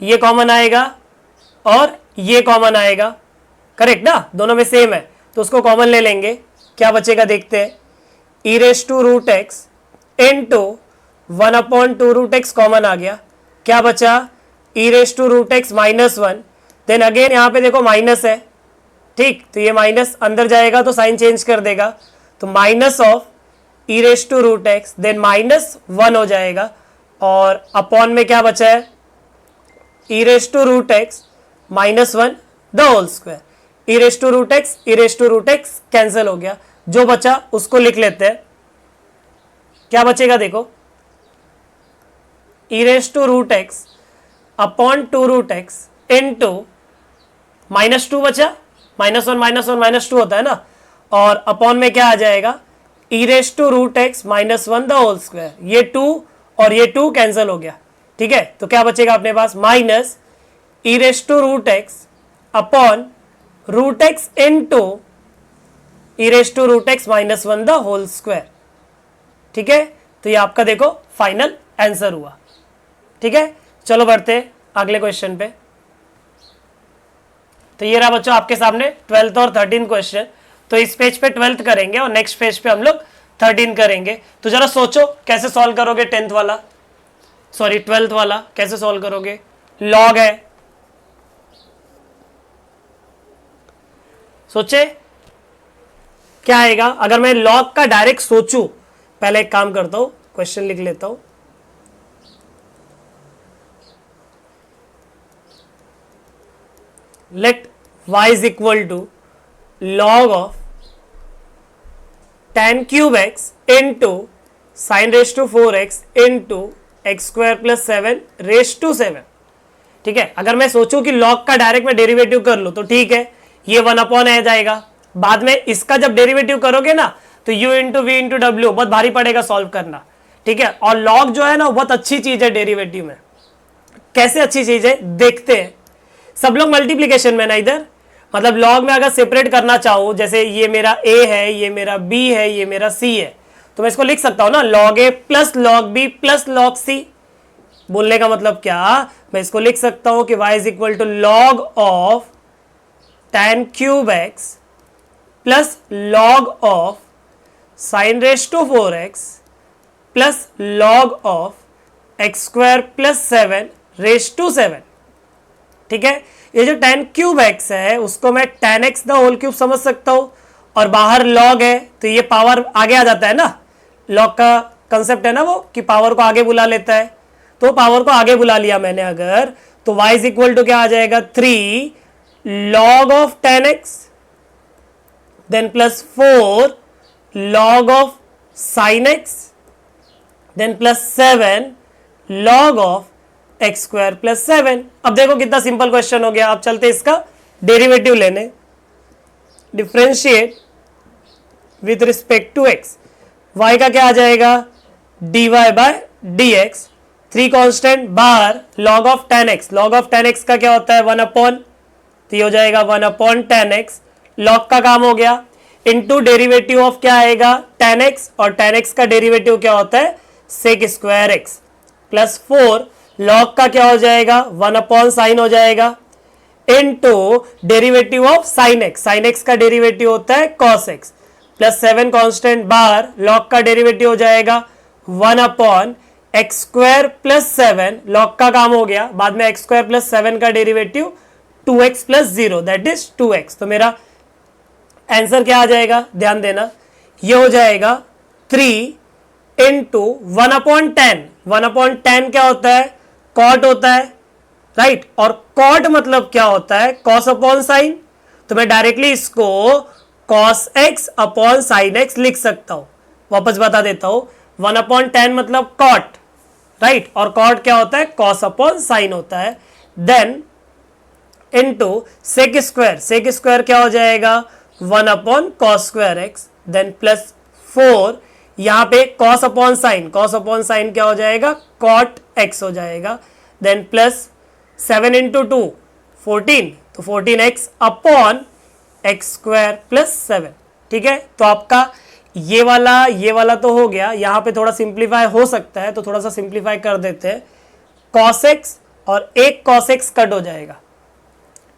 S1: ये कॉमन आएगा और ये कॉमन आएगा, करेक्ट ना, दोनों में सेम है, तो उसको कॉमन ले लेंगे, क्या बचेगा देखते हैं, e raise to root x into 1 upon 2 root x common आ गया, क्या बचा, e raise to root x minus 1, then again यहाँ पे देखो माइनस है, ठीक, तो ये माइनस अंदर जाएगा तो साइन चेंज कर देगा, तो minus of e raise to root x then minus 1 हो जाएगा, और अपॉन में क्या बचा है, e raise to root x minus 1 the whole square. E raise to root x cancel हो गया, जो बचा उसको लिख लेते हैं, क्या बचेगा देखो, e raise to root x upon 2 root x into minus 2 बचा, माइनस 1 माइनस 2 होता है ना, और अपॉन में क्या आ जाएगा, e raise to root x minus 1 the whole square. ये 2 और ये 2 कैंसिल हो गया, ठीक है, तो क्या बचेगा अपने पास, minus e raise to root x upon root x into e raise to root x minus 1 the whole square. ठीक है, तो ये आपका देखो फाइनल आंसर हुआ। ठीक है, चलो बढ़ते अगले क्वेश्चन पे। तो ये रहा बच्चों आपके सामने 12th और 13th क्वेश्चन। तो इस पेज पे 12th करेंगे और नेक्स्ट पेज पे हम लोग 13 करेंगे। तो जरा सोचो कैसे सॉल्व करोगे 10th वाला, सॉरी 12th वाला कैसे सॉल्व करोगे। लॉग है, सोचे क्या आएगा। अगर मैं लॉग का डायरेक्ट सोचूं, पहले एक काम करता हूं, क्वेश्चन लिख लेता हूं। Let y is equal to log of tan cube x into sine raise to 4x into x square plus 7 raise to 7। ठीक है, अगर मैं सोचूं कि लॉग का डायरेक्ट में डेरिवेटिव कर लूं तो ठीक है, ये 1 अपॉन आ जाएगा। बाद में इसका जब डेरिवेटिव करोगे ना तो u इंटू वी इंटू डब्ल्यू बहुत भारी पड़ेगा सॉल्व करना। ठीक है, और लॉग जो है ना बहुत अच्छी चीज है डेरिवेटिव में। कैसे अच्छी चीज है देखते हैं। सब लोग मल्टीप्लीकेशन में ना, इधर मतलब लॉग में अगर सेपरेट करना चाहो, जैसे ये मेरा a है, ये मेरा b है, ये मेरा c है, तो मैं इसको लिख सकता हूं ना log a plus log b plus log c। बोलने का मतलब क्या, मैं इसको लिख सकता हूं कि y is equal to log of tan cube x plus log of sine raise to 4x plus log of x square plus 7 raise to 7। ठीक है, ये जो tan क्यूब x है उसको मैं tan x the whole cube समझ सकता हूं, और बाहर log है तो ये पावर आगे आ जाता है ना, log का
S2: कंसेप्ट है ना वो, कि पावर को आगे बुला लेता है, तो पावर को आगे बुला लिया मैंने अगर, तो y इज इक्वल टू क्या आ जाएगा 3 log of 10x then plus 4 log of sin x then plus 7 log of x square plus 7। अब देखो कितना सिंपल क्वेश्चन हो गया। अब चलते इसका डेरिवेटिव लेने, differentiate with respect to x. y का क्या आ जाएगा dy by d x, 3 constant बाहर, log of 10x, log of 10x का क्या होता है 1 अपॉन, तो ये हो जाएगा 1 अपॉन 10x, log का काम हो गया, इनटू डेरिवेटिव ऑफ क्या आएगा 10x, और 10x का डेरिवेटिव क्या होता है sec square x, plus 4 log का क्या हो जाएगा 1 अपॉन साइन हो जाएगा, into derivative of sine x, sine x का डेरिवेटिव होता है cos x, प्लस 7 कॉन्स्टेंट बाहर, log का डेरिवेटिव हो जाएगा 1 upon x square plus 7, log का काम हो गया, बाद में एक्स स्क्वायर प्लस 7 का derivative 2x plus 0 that is 2x। तो मेरा आंसर क्या आ जाएगा, ध्यान देना, ये हो जाएगा 3 इंटू 1 अपॉन 10, 1 अपॉन 10 क्या होता है कॉट होता है, राइट, और कॉट मतलब क्या होता है कॉस अपॉन साइन, तो मैं डायरेक्टली इसको cos x upon sine x लिख सकता हूं। वापस बता देता हूं, 1 अपॉन 10 मतलब कॉट, राइट, और कॉट क्या होता है कॉस अपॉन साइन होता है, then into sec square, sec square क्या हो जाएगा 1 upon cos square x, then plus 4, यहां पे cos upon sine, cos upon sine क्या हो जाएगा कॉट एक्स हो जाएगा, देन प्लस 7 इंटू 2 14, तो 14x upon x square plus 7। ठीक है, तो आपका ये वाला तो हो गया, यहां पे थोड़ा सिंप्लीफाई हो सकता है, तो थोड़ा सा सिंप्लीफाई कर देते हैं, cos x और एक cos x कट हो जाएगा,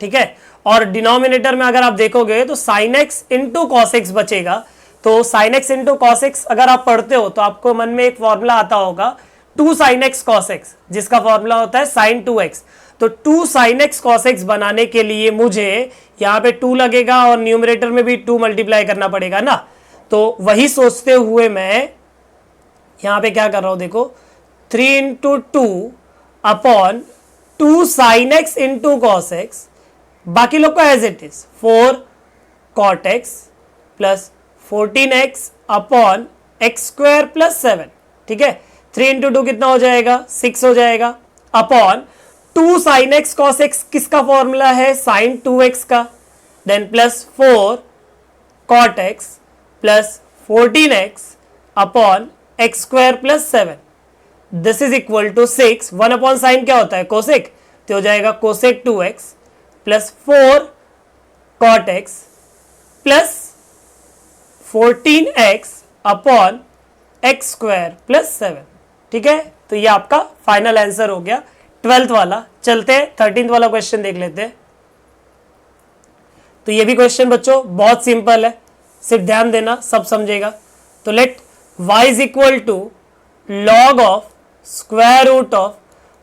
S2: ठीक है, और डिनोमिनेटर में अगर आप देखोगे तो sin x into cos x बचेगा, तो sin x into cos x अगर आप पढ़ते हो तो आपको मन में एक फॉर्मूला आता होगा 2 sin x cos x, जिसका फॉर्मूला होता है sin 2x, तो 2 sin x cos x बनाने के लिए मुझे यहाँ पे 2 लगेगा और न्यूमरेटर में भी 2 मल्टीप्लाई करना पड़ेगा ना, तो वही सोचते हुए मैं यहाँ पे क्या कर रहा हूं, देखो 3 into 2 upon 2 sin x into cos x, बाकी लोग को as it is 4 cot x plus 14x upon x square plus 7, ठीक है, 3 इंटू 2 कितना हो जाएगा 6 हो जाएगा, upon 2 sin x cos x किसका फॉर्मूला है sin 2x का, then plus 4 cot x plus 14x upon x square plus 7, this is equal to 6, 1 upon sine क्या होता है कोसेक, तो हो जाएगा cosec 2x plus 4 cot x plus 14x upon x square plus 7। ठीक है, तो ये आपका फाइनल आंसर हो गया 12th वाला। चलते 13th वाला क्वेश्चन देख लेते हैं। तो ये भी क्वेश्चन बच्चों बहुत सिंपल है, सिर्फ ध्यान देना, सब समझेगा। तो let y is equal to log of square root of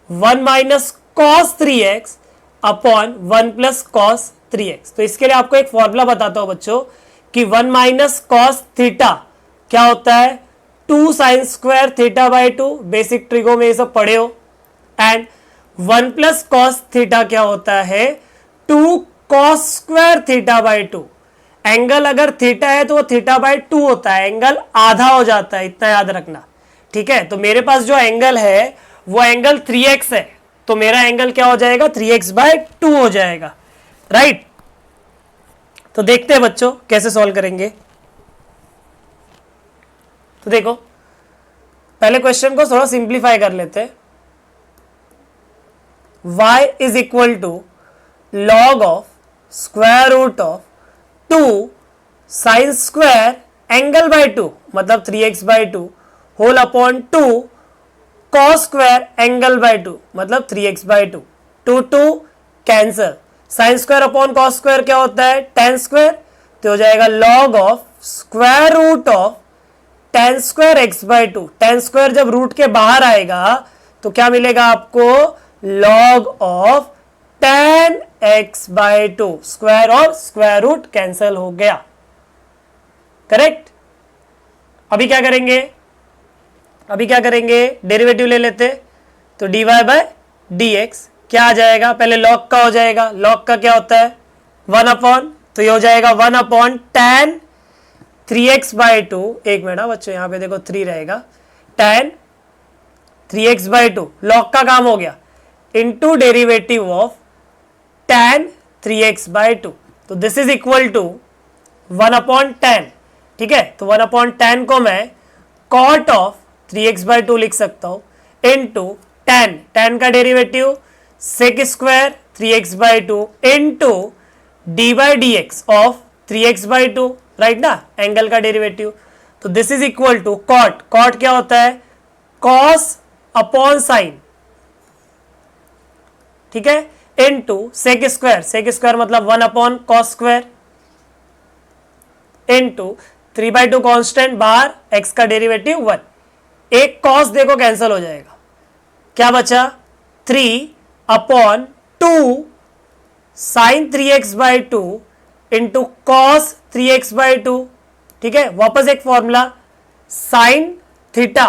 S2: 1 minus cos 3x upon 1 plus cos 3x। तो इसके लिए आपको एक फॉर्मूला बताता हूं बच्चों कि 1 माइनस कॉस थीटा क्या होता है 2 sine square theta by 2, basic trigo में ये सब पढ़े हो, एंड 1 प्लस कॉस थीटा क्या होता है 2 cos square theta by 2। Angle अगर थीटा है तो वो थीटा बाई 2 होता है, एंगल आधा हो जाता है, इतना याद रखना। ठीक है, तो मेरे पास जो एंगल है वो एंगल 3x है, तो मेरा एंगल क्या हो जाएगा 3x बाई 2 हो जाएगा, राइट। तो देखते हैं बच्चों कैसे सॉल्व करेंगे। तो देखो पहले क्वेश्चन को थोड़ा सिंप्लीफाई कर लेते हैं। y is equal to log of square root of 2 sine square angle by 2 मतलब 3x by 2 whole upon 2 cos square angle by 2 मतलब 3x by 2, 2 cancel, sine square upon cos square क्या होता है tan स्क्वायर, तो हो जाएगा log of square root of tan square x by 2। tan square जब रूट के बाहर आएगा तो क्या मिलेगा आपको log of tan x by 2, square और स्क्वायर रूट कैंसल हो गया, करेक्ट। अभी क्या करेंगे, अभी क्या करेंगे, डेरिवेटिव ले लेते, तो dy बाय dx क्या आ जाएगा, पहले log का हो जाएगा, log का क्या होता है 1 अपॉन, तो ये हो जाएगा 1 upon tan 3x by to, एक मिनट बच्चों यहाँ पे देखो 3 रहेगा, tan 3x by to, log का काम हो गया, into derivative of tan 3x by two, तो this is equal to 1 upon tan, ठीक है, तो 1 अपॉन tan को मैं cot of 3x by to लिख सकता हूं, इंटू tan का derivative sec square 3x by two into d by d x of 3x by two, right ना, एंगल का डेरिवेटिव, तो this is equal to cot क्या होता है cos अपॉन साइन, ठीक है, इंटू sec स्क्वायर मतलब 1 upon cos square into 3 by two constant, बाहर x का डेरिवेटिव 1, एक cos देखो कैंसिल हो जाएगा, क्या बचा 3 upon 2 sine 3x by two into cos 3x by two, ठीक है, वापस एक फॉर्मूला साइन थीटा,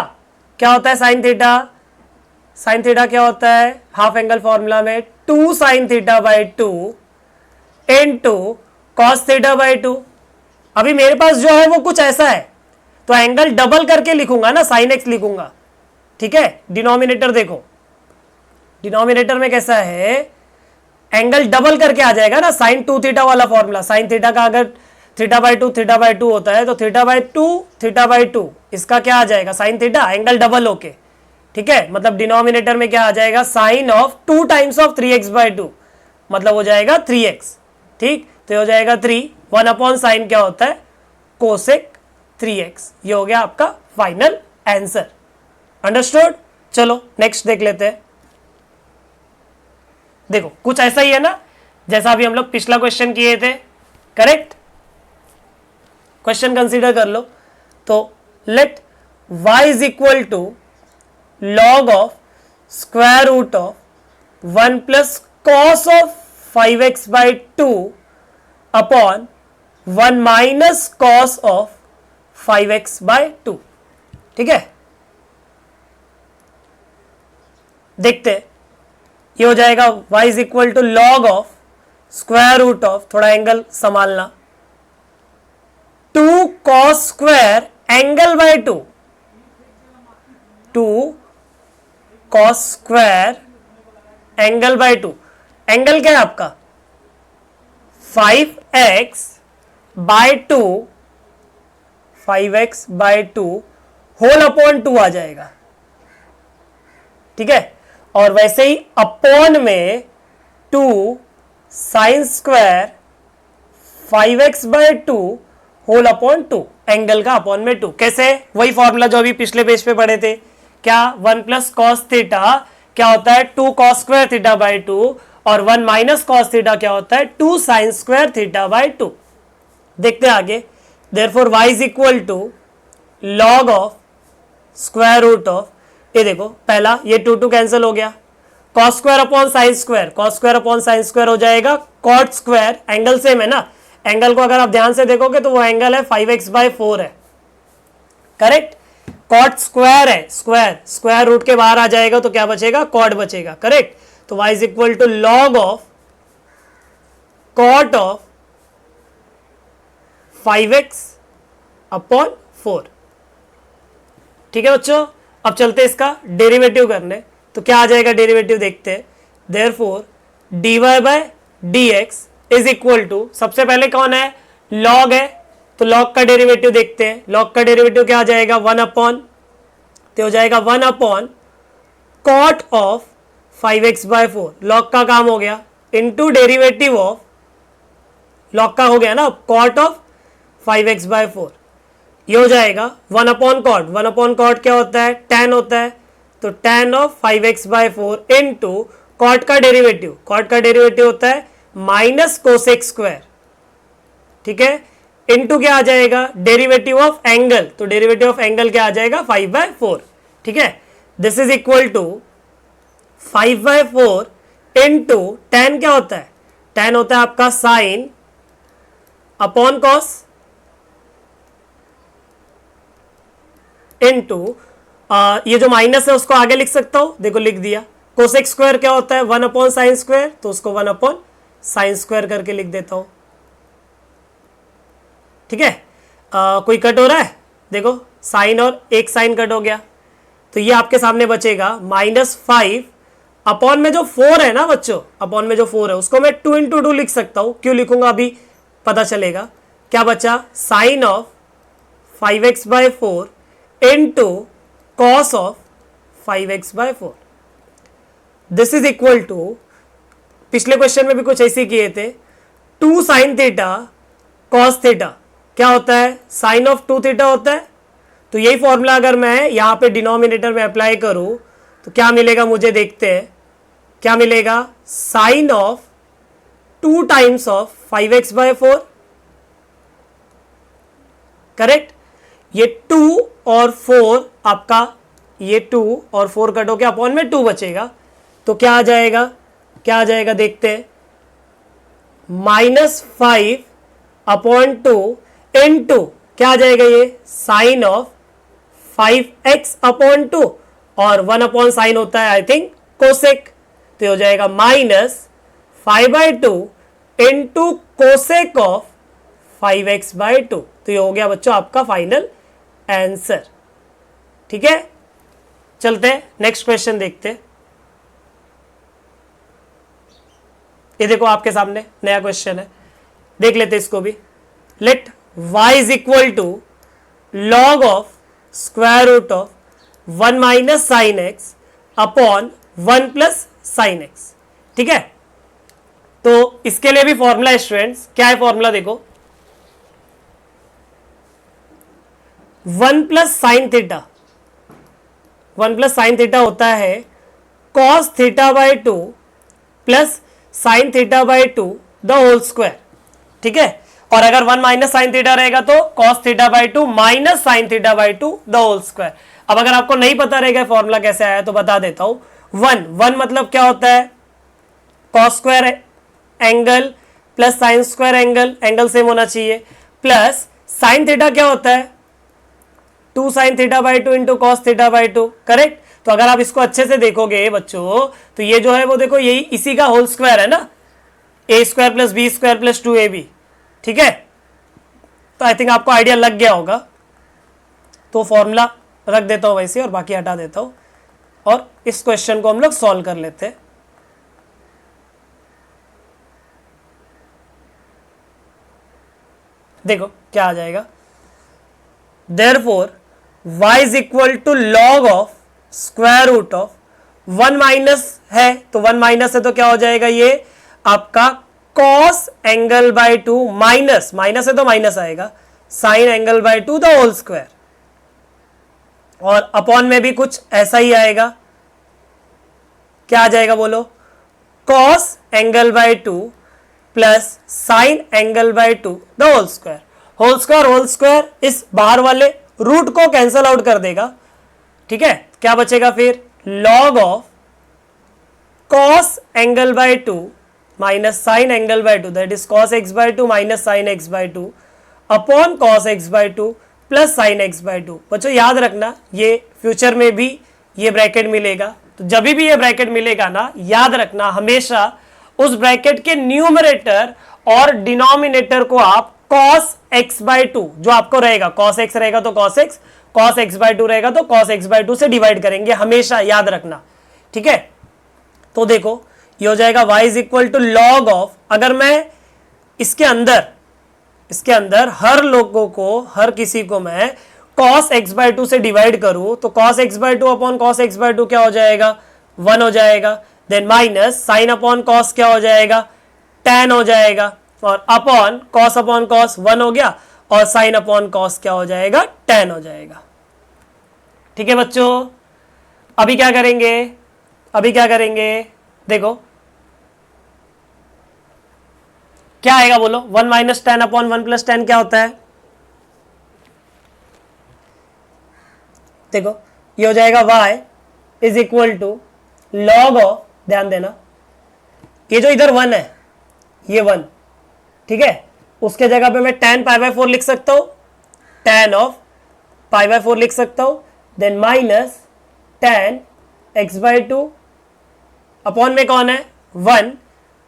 S2: क्या होता है साइन थीटा क्या होता है, हाफ एंगल फॉर्मूला में 2 sign theta by two into cos theta by two, अभी मेरे पास जो है वो कुछ ऐसा है, तो एंगल डबल करके लिखूंगा ना, साइन एक्स लिखूंगा, ठीक है, डिनोमिनेटर देखो, डिनोमिनेटर में कैसा है, एंगल डबल करके आ जाएगा ना, साइन 2 थीटा वाला फॉर्मूला, साइन थीटा का अगर थीटा बाई टू होता है, तो थीटा बाई टू इसका क्या आ जाएगा साइन थीटा, एंगल डबल होके, ठीक है, मतलब डिनोमिनेटर में क्या आ जाएगा, sine of 2 times of 3x by two, मतलब हो जाएगा 3x, ठीक, तो हो जाएगा 3, 1 अपॉन साइन क्या होता है कोसेक 3x, ये हो गया आपका फाइनल आंसर, अंडरस्टूड। चलो नेक्स्ट देख लेते हैं, देखो कुछ ऐसा ही है ना, जैसा अभी हम लोग पिछला क्वेश्चन किए थे, करेक्ट, क्वेश्चन कंसीडर कर लो, तो let y is equal to log of square root of 1 plus cos of 5x by two upon 1 minus cos of 5x by two, ठीक है, देखते हैं, ये हो जाएगा y is equal to log of square root of, थोड़ा एंगल संभालना, 2 cos square angle by 2 cos square angle by 2, angle क्या है आपका 5x by 2, 5x by 2 whole upon 2 आ जाएगा, ठीक है, और वैसे ही अपॉन में 2 sine square 5x by 2 whole upon 2, angle का अपॉन में 2, कैसे, वही फॉर्मूला जो अभी पिछले पेज पे पढ़े थे, क्या 1 प्लस कॉस थीटा क्या होता है 2 कॉस स्क्वायर थीटा बाई 2, और 1 माइनस कॉस थीटा क्या होता है 2 साइन स्क्वायर थीटा बाई 2, देखते हैं आगे, therefore y is equal to log of square root of, ये देखो पहला ये 2 कैंसिल हो गया, cos square upon sine square, cos square upon sine square हो जाएगा कॉट स्क्वायर, एंगल सेम है ना, एंगल को अगर आप ध्यान से देखोगे तो वो एंगल है 5x बाय 4 है, करेक्ट, कॉट स्क्वायर है, स्क्वायर रूट के बाहर आ जाएगा तो क्या बचेगा कॉट बचेगा, करेक्ट, तो y is equal to log of cot of 5x upon 4, ठीक है बच्चों, अब चलते हैं इसका डेरिवेटिव करने, तो क्या आ जाएगा डेरिवेटिव देखते हैं, therefore dy by dx is equal to, सबसे पहले कौन है log है, तो log का डेरिवेटिव देखते हैं, log का डेरिवेटिव क्या आ जाएगा 1 अपॉन, तो हो जाएगा 1 upon cot of 5x by 4, log का काम हो गया, इंटू डेरिवेटिव ऑफ, log का हो गया ना कॉट ऑफ 5x बाय 4, ये हो जाएगा 1 अपॉन कॉट, 1 अपॉन कॉट क्या होता है tan होता है, तो tan of 5x by 4 into cot का डेरिवेटिव होता है माइनस कोसेक स्क्वायर, ठीक है, इंटू क्या आ जाएगा डेरिवेटिव ऑफ एंगल, तो डेरिवेटिव ऑफ एंगल क्या आ जाएगा 5 बाय 4, ठीक है, this is equal to 5 by 4 into tan क्या होता है, tan होता है आपका साइन अपॉन कॉस इंटू ये जो माइनस है उसको आगे लिख सकता हूं, देखो लिख दिया। कोसेक स्क्वायर क्या होता है 1 अपॉन साइन स्क्वायर, तो उसको 1 अपॉन साइन स्क्वायर करके लिख देता हूं। ठीक है, कोई कट हो रहा है, देखो साइन और एक साइन कट हो गया, तो ये आपके सामने बचेगा -5 अपॉन में जो 4 है ना बच्चों, अपॉन में जो 4 है उसको मैं 2 इंटू 2 लिख सकता हूं, क्यों लिखूंगा अभी पता चलेगा। क्या बचा, sine of 5x/4 into cos of 5x/4। This is equal to, पिछले क्वेश्चन में भी कुछ ऐसे किए थे, 2 साइन थीटा कॉस थीटा क्या होता है, साइन ऑफ 2 थीटा होता है। तो यही फॉर्मूला अगर मैं यहां पे डिनोमिनेटर में अप्लाई करूं तो क्या मिलेगा मुझे, देखते हैं क्या मिलेगा, sine of 2 times of 5x/4, correct. ये 2 और 4 आपका, ये 2 और 4 कट हो के अपॉन में 2 बचेगा, तो क्या आ जाएगा, क्या आ जाएगा देखते हैं, -5 अपॉन 2 इंटू क्या आ जाएगा ये, साइन ऑफ 5x अपॉन 2, और 1 अपॉन साइन होता है आई थिंक कोसेक, तो हो जाएगा -5/2 इंटू कोसेक ऑफ 5x/2। तो ये हो गया बच्चों आपका फाइनल आंसर। ठीक है, चलते हैं नेक्स्ट क्वेश्चन देखते हैं। ये देखो आपके सामने नया क्वेश्चन है, देख लेते इसको भी। Let y is equal to log of square root of 1 minus sine x upon 1 plus sine x. ठीक है, तो इसके लिए भी फॉर्मूला है स्टूडेंट्स, क्या है फॉर्मूला देखो, 1 plus sine theta, 1 plus sine theta होता है cos theta by 2 plus sine theta by 2 the whole square. ठीक है, और अगर 1 माइनस साइन थीटा रहेगा तो cos theta by 2 minus sine theta by 2 the whole square. अब अगर आपको नहीं पता रहेगा फॉर्मूला कैसे आया तो बता देता हूं। 1 मतलब क्या होता है, cos square angle plus sine square angle, angle same होना चाहिए, प्लस साइन थीटा क्या होता है 2 sign theta by 2 into cos theta by 2, correct. तो अगर आप इसको अच्छे से देखोगे बच्चों तो ये जो है वो देखो यही इसी का होल स्क्वायर है ना, a square plus b square plus 2ab। ठीक है, तो आई थिंक आपको आइडिया लग गया होगा, तो फॉर्मूला रख देता हूं वैसे और बाकी हटा देता हूं, और इस क्वेश्चन को हम लोग सॉल्व कर लेते हैं। देखो क्या आ जाएगा, therefore y is equal to log of square root of 1 minus है, तो 1 माइनस है तो क्या हो जाएगा ये आपका cos angle by 2 minus, minus है तो माइनस आएगा, sine angle by 2 the whole square, और अपॉन में भी कुछ ऐसा ही आएगा, क्या आ जाएगा बोलो, cos angle by 2 plus sine angle by 2 the whole square. Whole square इस बाहर वाले रूट को कैंसल आउट कर देगा। ठीक है, क्या बचेगा फिर, log of cos angle by 2 minus sine angle by 2, that is cos x by 2 minus sine x by 2 upon cos x by 2 plus sine x by 2। बच्चों याद रखना ये फ्यूचर में भी ये ब्रैकेट मिलेगा, तो जब भी ये ब्रैकेट मिलेगा ना याद रखना हमेशा उस ब्रैकेट के न्यूमरेटर और डिनोमिनेटर को आप cos x बाई 2 जो आपको रहेगा, cos x रहेगा तो cos x, cos x by 2 रहेगा तो cos x बाई 2 से डिवाइड करेंगे, हमेशा याद रखना। ठीक है, तो देखो ये हो जाएगा y is equal to log of, अगर मैं इसके अंदर हर लोगों को, हर किसी को मैं cos x बाई 2 से डिवाइड करूं तो cos x by 2 upon cos x by 2 क्या हो जाएगा, 1 हो जाएगा, then minus sine upon cos क्या हो जाएगा, tan हो जाएगा, और अपॉन कॉस 1 हो गया, और साइन अपॉन कॉस क्या हो जाएगा, tan हो जाएगा। ठीक है बच्चों, अभी क्या करेंगे, देखो क्या आएगा बोलो, 1 माइनस टेन अपॉन 1 प्लस 10 क्या होता है, देखो ये हो जाएगा y is equal to log of, ध्यान देना ये जो इधर 1 है ये 1, ठीक है, उसके जगह पे मैं tan पाई बाय 4 लिख सकता हूं, tan ऑफ पाई बाय 4 लिख सकता हूं, then minus tan x/2 upon में कौन है 1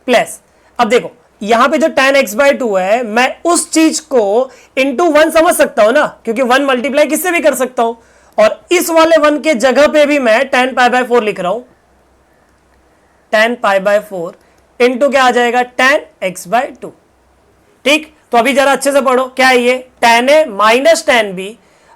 S2: प्लस, अब देखो यहां पे जो tan x/2 है मैं उस चीज को इंटू 1 समझ सकता हूं ना, क्योंकि 1 मल्टीप्लाई किससे भी कर सकता हूं, और इस वाले 1 के जगह पे भी मैं tan π/4 लिख रहा हूं, tan π/4 इंटू क्या आ जाएगा tan x/2। ठीक, तो अभी जरा अच्छे से पढ़ो, क्या है ये tan a minus tan b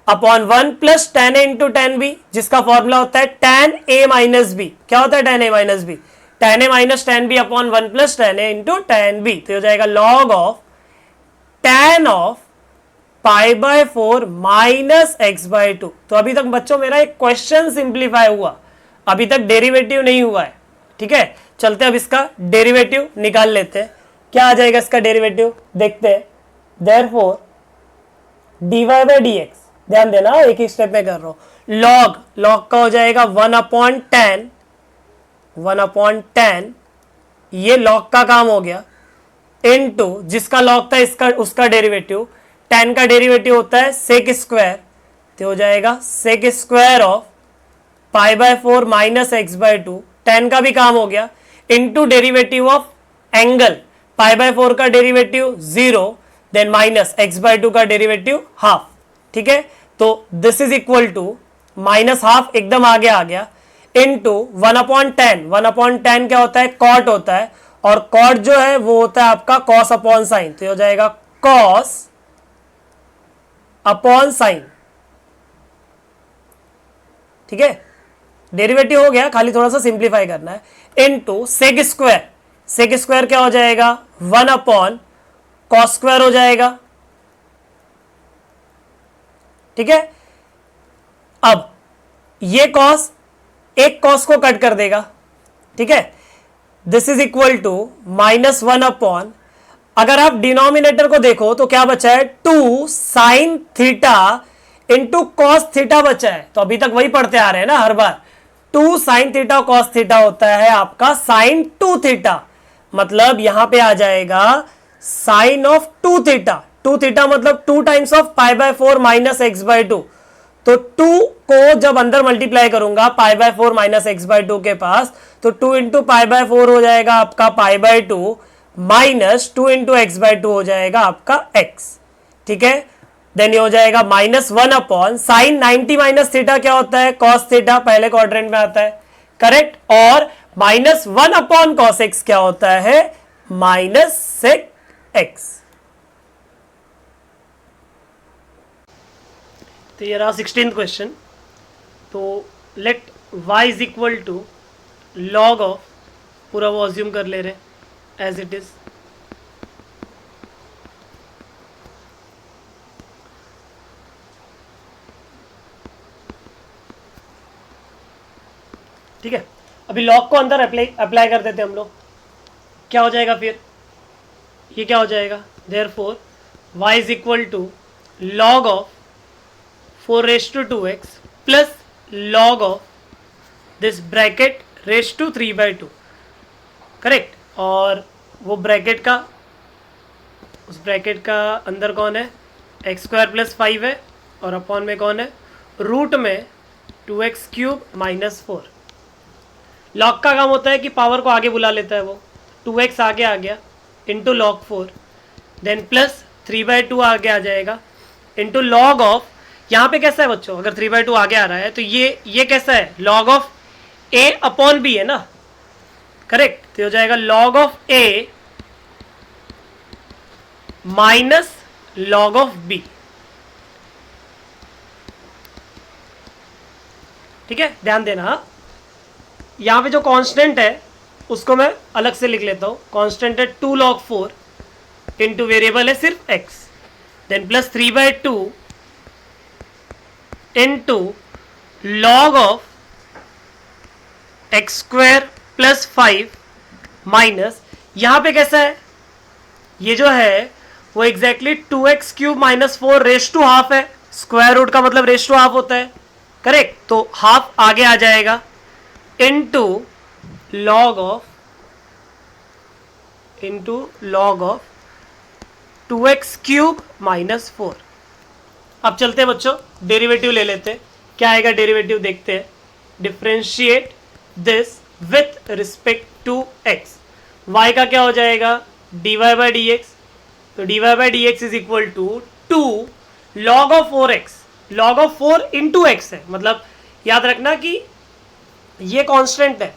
S2: upon 1 plus tan a into tan b, जिसका फॉर्मूला होता है tan a माइनस b। क्या होता है tan a minus b? tan a minus tan b upon 1 plus tan a into tan b। तो हो जाएगा log of tan of π/4 minus x/2। तो अभी तक बच्चों मेरा एक क्वेश्चन सिंप्लीफाई हुआ, अभी तक डेरिवेटिव नहीं हुआ है। ठीक है, चलते अब इसका डेरिवेटिव निकाल लेते हैं। क्या आ जाएगा इसका डेरिवेटिव देखते हैं। Therefore dy by d x, ध्यान देना एक ही स्टेप में कर रहा हूं, लॉग का हो जाएगा 1/10 ये लॉग का काम हो गया, इनटू जिसका लॉग था इसका उसका डेरिवेटिव, tan का डेरिवेटिव होता है sec स्क्वायर, तो हो जाएगा sec square of π/4 minus x/2, tan का भी काम हो गया, इनटू डेरिवेटिव ऑफ एंगल, π/4 का डेरिवेटिव 0, देन माइनस x/2 का डेरिवेटिव हाफ। ठीक है, तो this is equal to minus half एकदम आगे आ गया, इनटू 1/10 क्या होता है कॉट होता है, और कॉट जो है वो होता है आपका कॉस अपॉन साइन, तो हो जाएगा कॉस अपॉन साइन। ठीक है, डेरिवेटिव हो गया, खाली थोड़ा सा सिंप्लीफाई करना है, इनटू सेक स्क्वायर क्या हो जाएगा 1 अपॉन कॉस स्क्वायर हो जाएगा। ठीक है, अब ये कॉस एक कॉस को कट कर देगा। ठीक है, this is equal to -1 upon, अगर आप डिनोमिनेटर को देखो तो क्या बचा है 2 sine theta into cos theta बचा है, तो अभी तक वही पढ़ते आ रहे हैं ना हर बार, 2 साइन थीटा कॉस थीटा होता है आपका साइन 2 थीटा, मतलब यहां पे आ जाएगा साइन ऑफ 2 थीटा, 2 थीटा मतलब 2 टाइम्स ऑफ π/4 माइनस x/2, तो 2 को जब अंदर मल्टीप्लाई करूंगा π/4 माइनस x/2 के पास, तो 2 इंटू π/4 हो जाएगा आपका π/2 माइनस 2 इंटू x/2 हो जाएगा आपका x। ठीक है, देन ये हो जाएगा -1 अपॉन साइन 90 माइनस थीटा क्या होता है कॉस थीटा, पहले क्वाड्रेंट में आता है, करेक्ट, और -1 अपॉन कॉस एक्स क्या होता है माइनस सेक एक्स। तो ये रहा 16th क्वेश्चन। तो let y is equal to log of, पूरा वो अज्यूम कर ले रहे एज इट इज, ठीक है, अभी लॉग को अंदर अप्लाई कर देते हम लोग, क्या हो जाएगा फिर, ये क्या हो जाएगा, therefore y is equal to log of 4⁻² plus log of this bracket raise to 3/2, correct, और वो ब्रैकेट का, उस ब्रैकेट का अंदर कौन है x² + 5 है, और अपॉन में कौन है रूट में 2x³ - 4। लॉग का काम होता है कि पावर को आगे बुला लेता है, वो 2x आगे आ गया इंटू लॉग 4, देन प्लस 3/2 आगे आ जाएगा इंटू लॉग ऑफ, यहाँ पे कैसा है बच्चों, अगर 3/2 आगे आ रहा है तो ये कैसा है log of a upon b है ना, करेक्ट, तो हो जाएगा log of a minus log of b। ठीक है, ध्यान देना, यहाँ पे जो कांस्टेंट है उसको मैं अलग से लिख लेता हूँ, कांस्टेंट है 2 log 4 इंटू वेरिएबल है सिर्फ x, then plus 3/2 into log of x² + 5 minus, यहाँ पे कैसा है, ये जो है वो exactly 2x³ - 4 raise to half है, स्क्वायर रूट का मतलब रेज टू हाफ होता है, करेक्ट, तो हाफ आगे आ जाएगा इंटू लॉग ऑफ 2x³ - 4। अब चलते हैं बच्चों डेरिवेटिव ले लेते हैं, क्या आएगा डेरिवेटिव देखते हैं। Differentiate this with respect to x, y का क्या हो जाएगा dy बाई डी एक्स, तो dy by d x is equal to 2 log of 4x, log of 4 into x है, मतलब याद रखना कि ये कांस्टेंट है,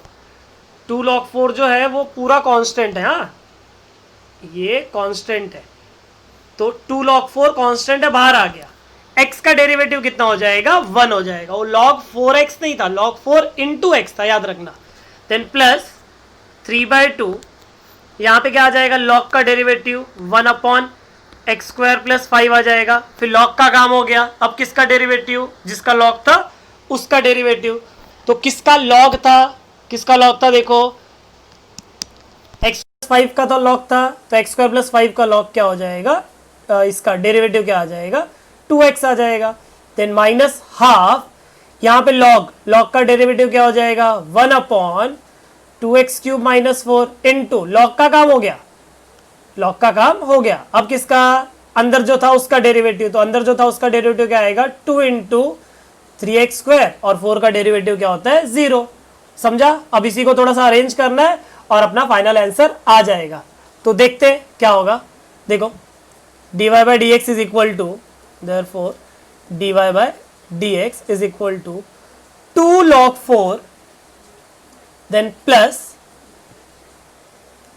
S2: 2 log 4 जो है वो पूरा कांस्टेंट है, हाँ ये कांस्टेंट है, तो 2 log 4 कांस्टेंट है, बाहर आ गया, x का डेरिवेटिव कितना हो जाएगा 1 हो जाएगा, वो log 4x नहीं था, log 4 इंटू एक्स था, याद रखना, देन प्लस 3/2, यहाँ पे क्या आ जाएगा log का derivative 1 upon x square plus 5 आ जाएगा, फिर log का काम हो गया, अब किसका डेरिवेटिव, जिसका log था उसका डेरिवेटिव, तो किसका log था देखो x 5 का तो log था, तो एक्स स्क्वायर प्लस 5 का log क्या हो जाएगा, इसका डेरिवेटिव क्या आ जाएगा 2x आ जाएगा, देन माइनस हाफ, यहाँ पे log का डेरिवेटिव क्या हो जाएगा 1 upon 2x cube minus 4 into log का काम हो गया, अब किसका अंदर जो था उसका डेरिवेटिव, तो अंदर जो था उसका डेरिवेटिव क्या आएगा 2 इंटू 3x स्क्वायर, और 4 का डेरिवेटिव क्या होता है 0, समझा। अब इसी को थोड़ा सा अरेंज करना है और अपना फाइनल आंसर आ जाएगा, तो देखते हैं क्या होगा, देखो dy by d x is equal to, therefore dy by d x is equal to 2 log 4, then plus,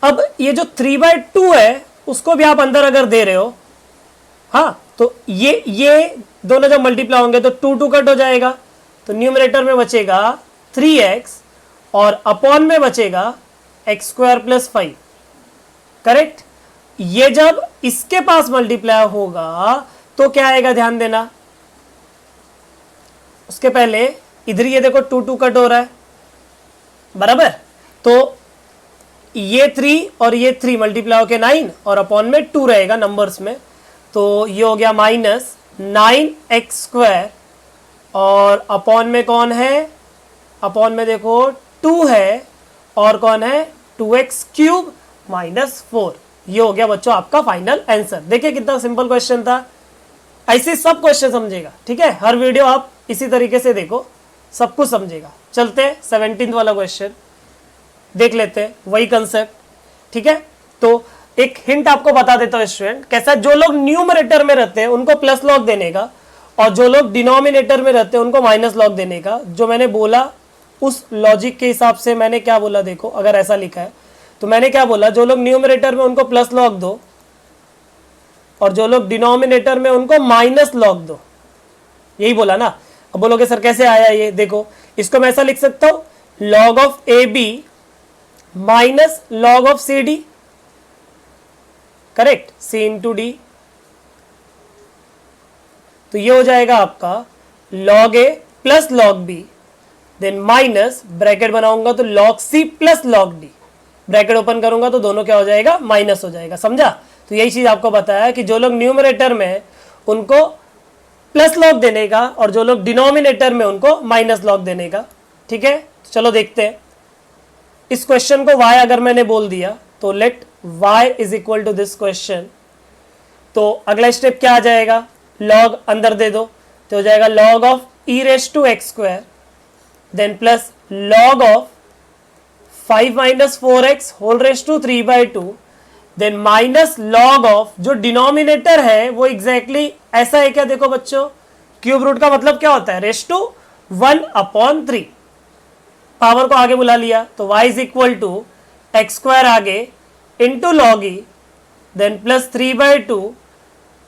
S2: अब ये जो 3/2 है उसको भी आप अंदर अगर दे रहे हो, हाँ तो ये दोनों जब मल्टीप्लाई होंगे तो 2 कट हो जाएगा, तो न्यूमरेटर में बचेगा 3x और अपॉन में बचेगा एक्स स्क्वायर प्लस 5, करेक्ट। ये जब इसके पास मल्टीप्लाई होगा तो क्या आएगा ध्यान देना, उसके पहले इधर ये देखो 2 कट हो रहा है बराबर, तो ये 3 और ये 3 मल्टीप्लाई होके 9 और अपॉन में 2 रहेगा नंबर्स में, तो ये हो गया माइनस 9x स्क्वायर, और अपॉन में कौन है, अपॉन में देखो 2 है, और कौन है 2x क्यूब माइनस 4, ये हो गया बच्चों आपका फाइनल आंसर। देखिए कितना सिंपल क्वेश्चन था, ऐसे सब क्वेश्चन समझेगा, ठीक है, हर वीडियो आप इसी तरीके से देखो, सब कुछ समझेगा। चलते हैं 17th वाला क्वेश्चन देख लेते हैं, वही कंसेप्ट, ठीक है। तो एक हिंट आपको बता देता हूँ स्टूडेंट, कैसा, जो लोग न्यूमरेटर में रहते हैं उनको प्लस लॉग देने का, और जो लोग डिनोमिनेटर में रहते हैं उनको माइनस लॉग देने का, जो मैंने बोला उस लॉजिक के हिसाब से मैंने क्या बोला, देखो अगर ऐसा लिखा है तो मैंने क्या बोला, जो लोग न्यूमरेटर में उनको प्लस लॉग दो, और जो लोग डिनोमिनेटर में उनको माइनस लॉग दो, यही बोला ना। अब बोलोगे सर कैसे आया ये, देखो इसको मैं ऐसा लिख सकता हूं, log of a b minus log of c d, correct, c into d, तो ये हो जाएगा आपका log a plus log b, then minus bracket बनाऊंगा तो log c plus log d, bracket open करूंगा तो दोनों क्या हो जाएगा माइनस हो जाएगा, समझा। तो यही चीज आपको बताया कि जो लोग न्यूमरेटर में है उनको प्लस लॉग देने का, और जो लोग डिनोमिनेटर में उनको माइनस लॉग देने का, ठीक है। चलो देखते हैं इस क्वेश्चन को, y अगर मैंने बोल दिया तो let y is equal to this question, तो अगला स्टेप क्या आ जाएगा, लॉग अंदर दे दो, तो हो जाएगा log of e raise to x square, then plus log of 5 minus 4x whole raise to 3/2, then minus log of, जो डिनोमिनेटर है वो एग्जैक्टली ऐसा है क्या, देखो बच्चों क्यूब रूट का मतलब क्या होता है, रेस टू 1/3, पावर को आगे बुला लिया, तो y is equal to x square आगे into log e, then plus 3/2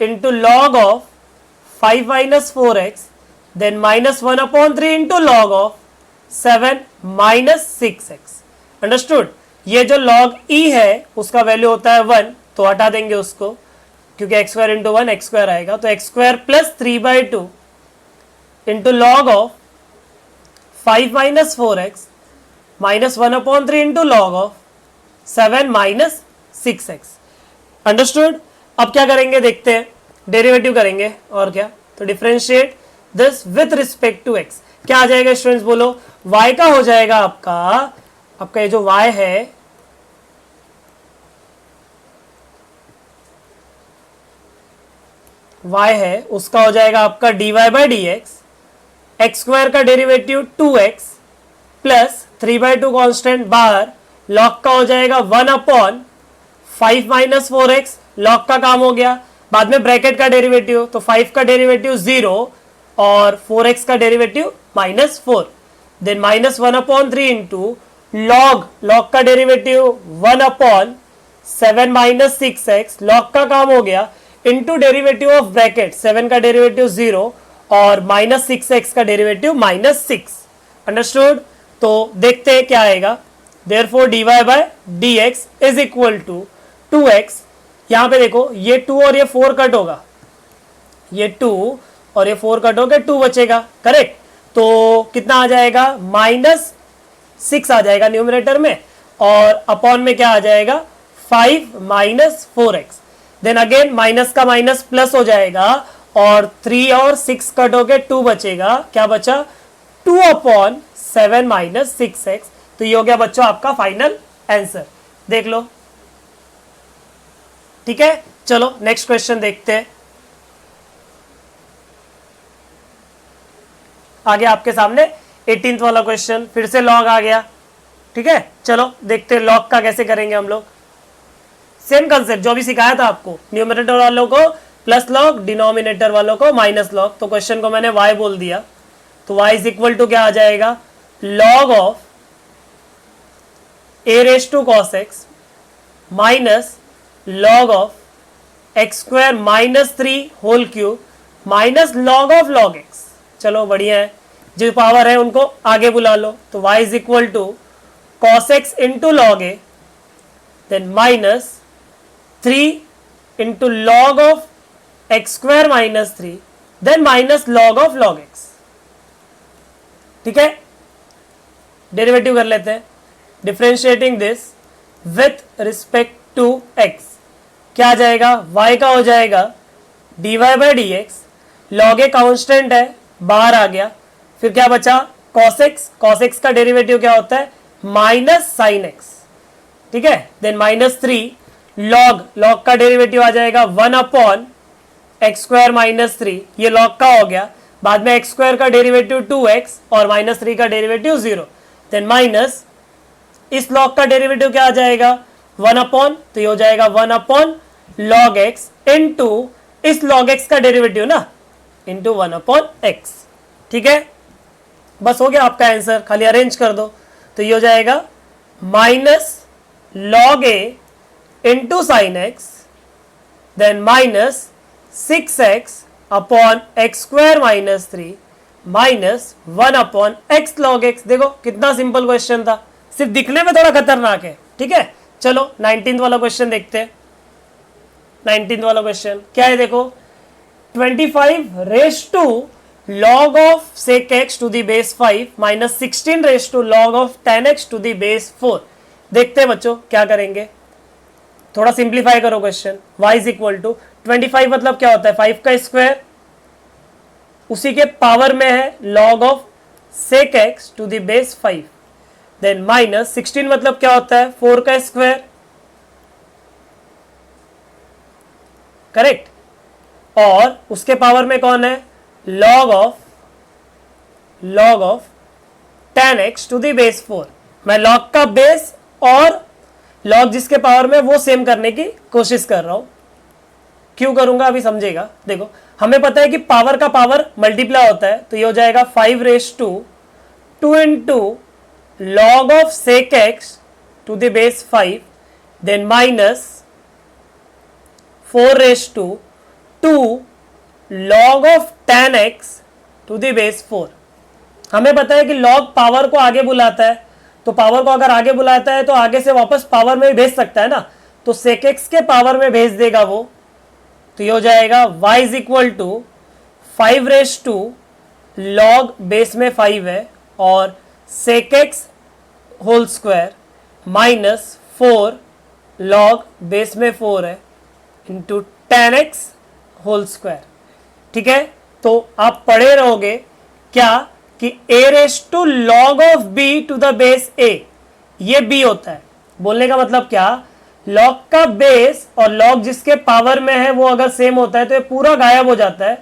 S2: into log of 5 minus 4x, then minus 1/3 into log of 7 minus 6x, understood. ये जो log e है उसका वैल्यू होता है 1, तो हटा देंगे उसको, क्योंकि x square into 1 x square आएगा, तो x square plus 3/2 into log of 5 minus 4x minus 1/3 into log of 7 minus 6x, understood. अब क्या करेंगे देखते हैं, डेरिवेटिव करेंगे और क्या, तो differentiate this with respect to x, क्या आ जाएगा स्टूडेंट्स बोलो, y का हो जाएगा आपका ये जो y है, y उसका हो जाएगा आपका dy by d x, x square का डेरिवेटिव 2x प्लस 3/2 कांस्टेंट बाहर, लॉग का हो जाएगा 1/5 माइनस 4x, लॉग का काम हो गया। बाद में ब्रैकेट का डेरिवेटिव, तो 5 का डेरिवेटिव 0 और 4x का डेरिवेटिव -4, देन -1/3 इंटू लॉग का डेरिवेटिव 1/7 माइनस 6x, लॉग का काम हो गया, इंटू डेरिवेटिव ऑफ ब्रैकेट, 7 का डेरिवेटिव 0 और -6x का डेरिवेटिव -6। अंडरस्टूड? तो देखते हैं क्या आएगा। Therefore dy by dx is equal to 2x। यहां पे देखो ये 2 और ये 4 कट होगा, ये 2 और ये 4 कट होगा, 2 बचेगा। करेक्ट? तो कितना आ जाएगा? -6 आ जाएगा न्यूमरेटर में, और अपॉन में क्या आ जाएगा? 5 minus 4x। Then again minus का माइनस प्लस हो जाएगा, और 3 और 6 कट होके 2 बचेगा। क्या बचा? 2/7 माइनस 6x। तो ये हो गया बच्चों आपका फाइनल आंसर। देख लो। ठीक है, चलो नेक्स्ट क्वेश्चन देखते हैं। आगे आपके सामने 18th वाला क्वेश्चन, फिर से लॉग आ गया। ठीक है, चलो देखते हैं लॉग का कैसे करेंगे हम लोग। सेम कंसेप्ट जो भी सिखाया था आपको, न्यूमरेटर वालों को प्लस लॉग, डिनोमिनेटर वालों को माइनस लॉग। तो क्वेश्चन को मैंने y बोल दिया, तो y इज इक्वल टू क्या आ जाएगा? Log of a raise to cos x minus log of x square minus 3 whole cube minus log of log x। चलो बढ़िया है, जो पावर है उनको आगे बुला लो। तो y is equal to cos x into log a, then minus 3 into log of x square minus 3, then minus log of log x। ठीक है, डेरिवेटिव कर लेते हैं। Differentiating this with respect to x, क्या आ जाएगा? y का हो जाएगा dy by d x, log a constant है, बाहर आ गया। फिर क्या बचा? cos x का डेरिवेटिव क्या होता है? Minus sine x। ठीक है, देन -3 लॉग का डेरिवेटिव आ जाएगा 1/x स्क्वायर माइनस 3, ये लॉग का हो गया। बाद में x स्क्वायर का डेरिवेटिव 2x और -3 का डेरिवेटिव 0, देन माइनस इस लॉग का डेरिवेटिव क्या आ जाएगा? 1/, तो ये हो जाएगा 1/log x इंटू इस log x का डेरिवेटिव ना, इंटू 1/x। ठीक है, बस हो गया आपका आंसर, खाली अरेंज कर दो। तो ये हो जाएगा minus log a into sine x, then minus 6x upon x square minus 3 minus 1/x log x। देखो कितना सिंपल क्वेश्चन था, सिर्फ दिखने में थोड़ा खतरनाक है। ठीक है, चलो 19th वाला क्वेश्चन देखते हैं। 19th वाला क्वेश्चन क्या है? देखो 25 raise to log of sec x to the base 5 minus 16 raise to log of 10x to the base 4। देखते हैं बच्चों क्या करेंगे, थोड़ा सिंप्लीफाई करो question. y is equal to 25 मतलब क्या होता है? 5 का स्क्वायर, उसी के पावर में है log of sec x to the base 5, then minus 16 मतलब क्या होता है? 4 का स्क्वायर। करेक्ट, और उसके पावर में कौन है? log of 10x to the base 4। मैं log का बेस और log जिसके पावर में वो सेम करने की कोशिश कर रहा हूं। क्यों करूंगा अभी समझेगा। देखो हमें पता है कि पावर का पावर मल्टीप्लाई होता है, तो ये हो जाएगा 5 raise to 2 into log of sec x to the base 5, then minus 4 raise to 2 log of 10x to the base 4। हमें पता है कि log पावर को आगे बुलाता है, तो पावर को अगर आगे बुलाता है तो आगे से वापस पावर में भेज सकता है ना, तो sec x के पावर में भेज देगा वो। तो ये हो जाएगा y is equal to 5 raise to log base में 5 है और sec x whole square minus 4 log base में 4 है इंटू 10x होल स्क्वायर। ठीक है, तो आप पढ़े रहोगे क्या कि a raise to log of b to the base a, ये b होता है। बोलने का मतलब क्या? log का बेस और log जिसके पावर में है वो अगर सेम होता है तो ये पूरा गायब हो जाता है,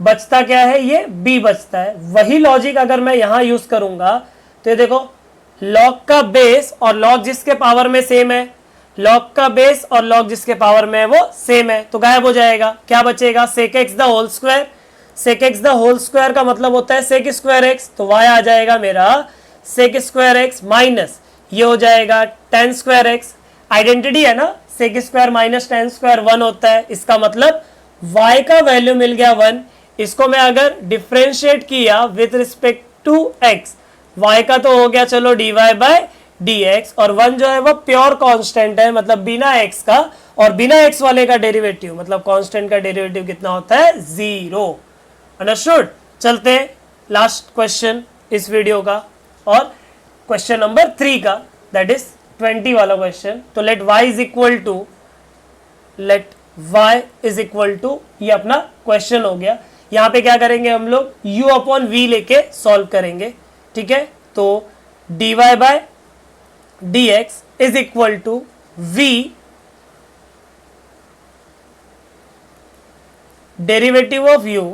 S2: बचता क्या है? ये b बचता है। वही लॉजिक अगर मैं यहां यूज करूंगा तो ये देखो log का बेस और log जिसके पावर में सेम है, log का बेस और log जिसके पावर में है वो सेम है, तो गायब हो जाएगा। क्या बचेगा? sec x the whole square. sec x the whole square का मतलब होता है sec स्क्वायर x, तो y आ जाएगा मेरा sec स्क्वायर x माइनस ये हो जाएगा tan स्क्वायर x। आइडेंटिटी है ना, sec square minus tan square 1 होता है, इसका मतलब y का वैल्यू मिल गया 1। इसको मैं अगर डिफ्रेंशिएट किया with respect to x, y का तो हो गया चलो dy बाय dx, और 1 जो है वो प्योर कांस्टेंट है, मतलब बिना x का, और बिना x वाले का डेरिवेटिव मतलब कांस्टेंट का डेरिवेटिव कितना होता है? 0। अंडरस्टूड? चलते हैं लास्ट क्वेश्चन इस वीडियो का, और क्वेश्चन नंबर 3 का, दैट इज 20 वाला क्वेश्चन। तो let y is equal to, let y is equal to, ये अपना क्वेश्चन हो गया। यहां पे क्या करेंगे हम लोग? u अपॉन v लेके सॉल्व करेंगे, ठीक है। तो dy by dx is equal to v derivative of u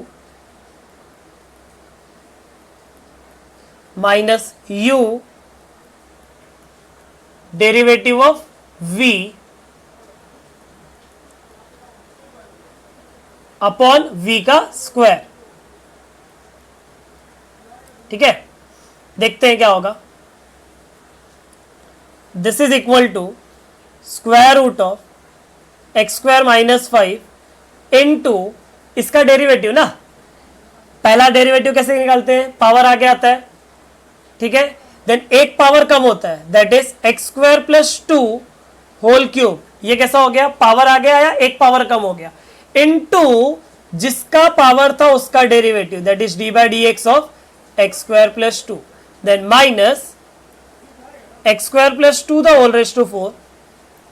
S2: minus u derivative of v upon v का स्क्वायर, ठीक है। देखते हैं क्या होगा। This is equal to square root of x square minus 5 into इसका डेरिवेटिव ना, पहला डेरिवेटिव कैसे निकालते हैं? पावर आगे आता है, ठीक है। देन एक पावर कम होता है, that is x square plus 2 whole cube. ये कैसा हो गया? पावर आगे आया, एक पावर कम हो गया, इनटू जिसका पावर था उसका derivative, that is d by d x of x square plus 2, then minus x square plus 2 the whole raise to 4।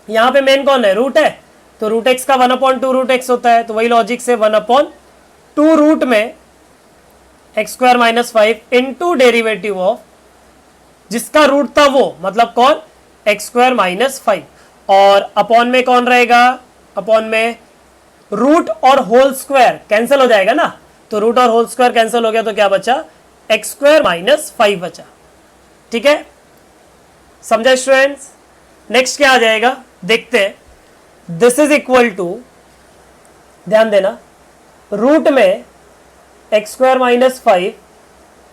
S2: यहां पे मेन कौन है? रूट है, तो रूट एक्स का 1/2 रूट एक्स होता है, तो वही लॉजिक से 1/2 रूट में x square minus 5 into derivative of जिसका रूट था वो, मतलब कौन? एक्स स्क्वायर माइनस 5, और अपॉन में कौन रहेगा? अपॉन में रूट और होल स्क्वायर कैंसिल हो जाएगा ना, तो रूट और होल स्क्वायर कैंसिल हो गया, तो क्या बचा? एक्स स्क्वायर माइनस 5 बचा, ठीक है। समझा स्टूडेंट्स? नेक्स्ट क्या आ जाएगा देखते हैं। दिस इज इक्वल टू, ध्यान देना, रूट में एक्स स्क्वायर माइनस 5,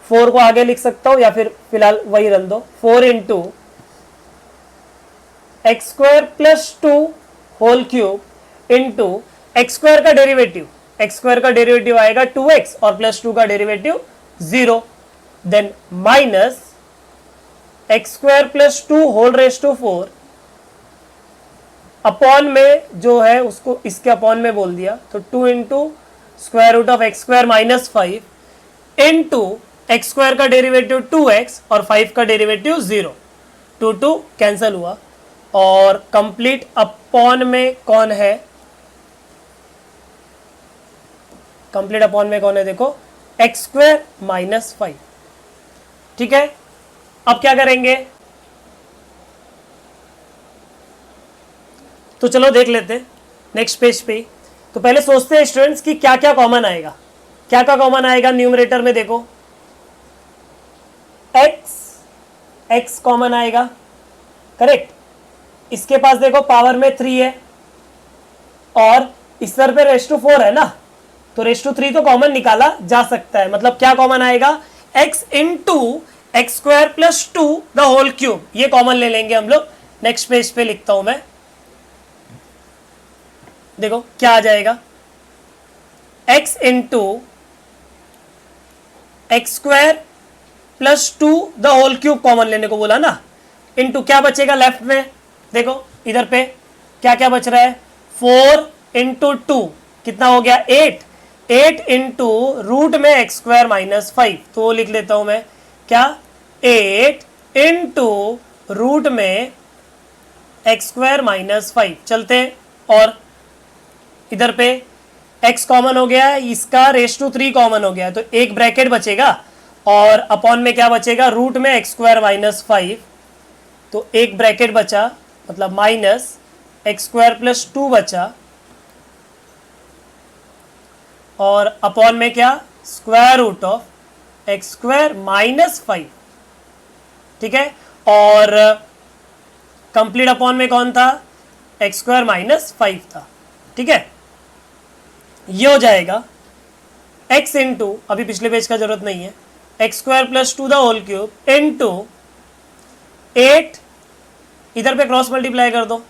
S2: 4 को आगे लिख सकता हूं या फिर फिलहाल वही रन दो, 4 into x square plus 2 whole cube into x square का डेरिवेटिव, एक्स स्क्वायर का डेरिवेटिव आएगा 2x और प्लस 2 का derivative 0, then minus x square plus 2 whole raise to 4, upon में जो है उसको इसके अपॉन में बोल दिया, तो 2 into square root of x square minus 5 into x square का डेरिवेटिव 2x और 5 का डेरिवेटिव 0, 2 कैंसल हुआ, और कंप्लीट अपॉन में कौन है? कंप्लीट अपॉन में कौन है? देखो एक्स स्क्वायर माइनस 5, ठीक है। अब क्या करेंगे? तो चलो देख लेते हैं नेक्स्ट पेज पे। तो पहले सोचते हैं स्टूडेंट्स कि क्या क्या कॉमन आएगा। क्या क्या कॉमन आएगा न्यूमरेटर में? देखो x कॉमन आएगा, करेक्ट। इसके पास देखो पावर में 3 है, और इस सर पे रेस टू 4 है ना, तो रेस टू 3 तो कॉमन निकाला जा सकता है, मतलब क्या कॉमन आएगा? x into x square plus 2 the whole cube, ये कॉमन ले लेंगे हम लोग। नेक्स्ट पेज पे लिखता हूं मैं, देखो क्या आ जाएगा? x into x square plus 2 the whole cube common लेने को बोला ना, इंटू क्या बचेगा लेफ्ट में? देखो इधर पे क्या क्या बच रहा है? 4 इंटू 2 कितना हो गया? 8 इंटू रूट में एक्स स्क्वायर माइनस 5, तो लिख लेता हूं मैं क्या? 8 इंटू रूट में एक्स स्क्वायर माइनस 5। चलते हैं, और इधर पे x कॉमन हो गया, इसका रेस टू 3 कॉमन हो गया, तो एक ब्रैकेट बचेगा, और अपॉन में क्या बचेगा? रूट में एक्स स्क्वायर माइनस 5, तो एक ब्रैकेट बचा, मतलब माइनस एक्स स्क्वायर प्लस 2 बचा, और अपॉन में क्या? Square root of x square minus 5, ठीक है, और कंप्लीट अपॉन में कौन था, एक्स स्क्वायर माइनस 5 था, ठीक है। ये हो जाएगा x इंटू, अभी पिछले पेज का जरूरत नहीं है, x square plus 2 the whole cube into 8, इधर पे क्रॉस मल्टीप्लाई कर दो,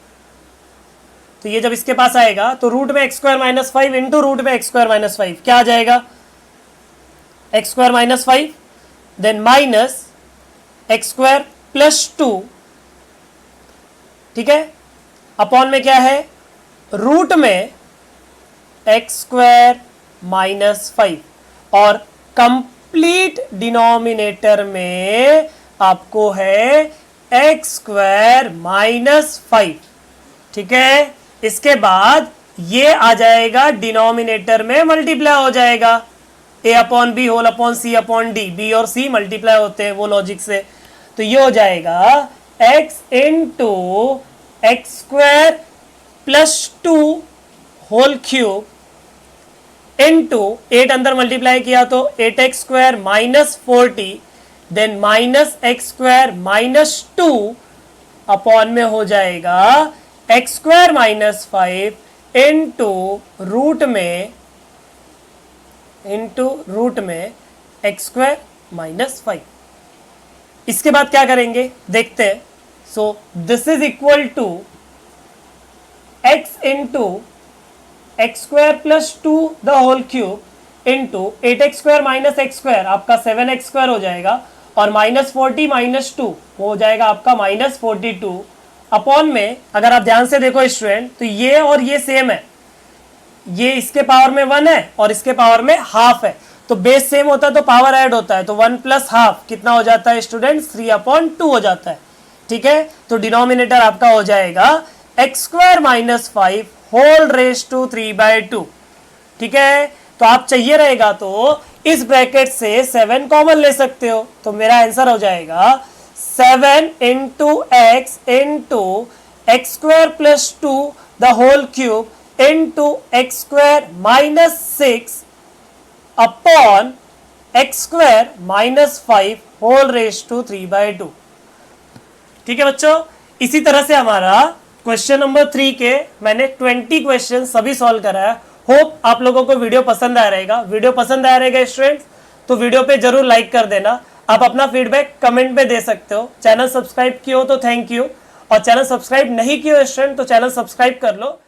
S2: तो ये जब इसके पास आएगा तो रूट में x square minus 5 into root में एक्स स्क्वायर माइनस 5 क्या आ जाएगा, x square minus 5 then minus x square plus 2, ठीक है, अपॉन में क्या है, रूट में एक्स स्क्वायर माइनस 5, और कंप्लीट डिनोमिनेटर में आपको है एक्स स्क्वायर माइनस 5, ठीक है। इसके बाद ये आ जाएगा डिनोमिनेटर में मल्टीप्लाई हो जाएगा, a upon b whole upon c upon d, b और सी मल्टीप्लाई होते हैं वो लॉजिक से, तो ये हो जाएगा x into x square plus 2 whole cube into 8 अंदर मल्टीप्लाई किया तो 8x square minus 40 then minus x square minus 2 upon में हो जाएगा x square minus 5 into root में एक्स स्क्वायर माइनस 5। इसके बाद क्या करेंगे देखते हैं। So this is equal to x into x square plus 2 the whole cube into 8x square minus x square, आपका 7x स्क्वायर हो जाएगा, और माइनस 40 माइनस 2 वो हो जाएगा आपका माइनस 42 अपॉन में, अगर आप ध्यान से देखो स्टूडेंट तो ये और ये सेम है, ये इसके पावर में 1 है और इसके पावर में हाफ है, तो बेस सेम होता है तो पावर ऐड होता है, तो 1 प्लस हाफ कितना हो जाता है स्टूडेंट, 3/2 हो जाता है, ठीक है। तो डिनोमिनेटर आपका हो जाएगा x square minus 5 whole raise to 3/2, ठीक है। तो आप चाहिए रहेगा तो इस ब्रैकेट से 7 कॉमन ले सकते हो, तो मेरा आंसर हो जाएगा 7 into x square plus 2 the whole cube into x square minus 6 upon x square minus 5 whole raise to 3/2, ठीक है बच्चों। इसी तरह से हमारा क्वेश्चन नंबर 3 के मैंने 20 क्वेश्चन सभी सॉल्व करा है। होप आप लोगों को वीडियो पसंद आ रहेगा। वीडियो पसंद आ रहेगा स्टूडेंट्स तो वीडियो पे जरूर लाइक कर देना। आप अपना फीडबैक कमेंट पे दे सकते हो। चैनल सब्सक्राइब किया हो तो थैंक यू, और चैनल सब्सक्राइब नहीं किया हो स्टूडेंट तो चैनल सब्सक्राइब कर लो।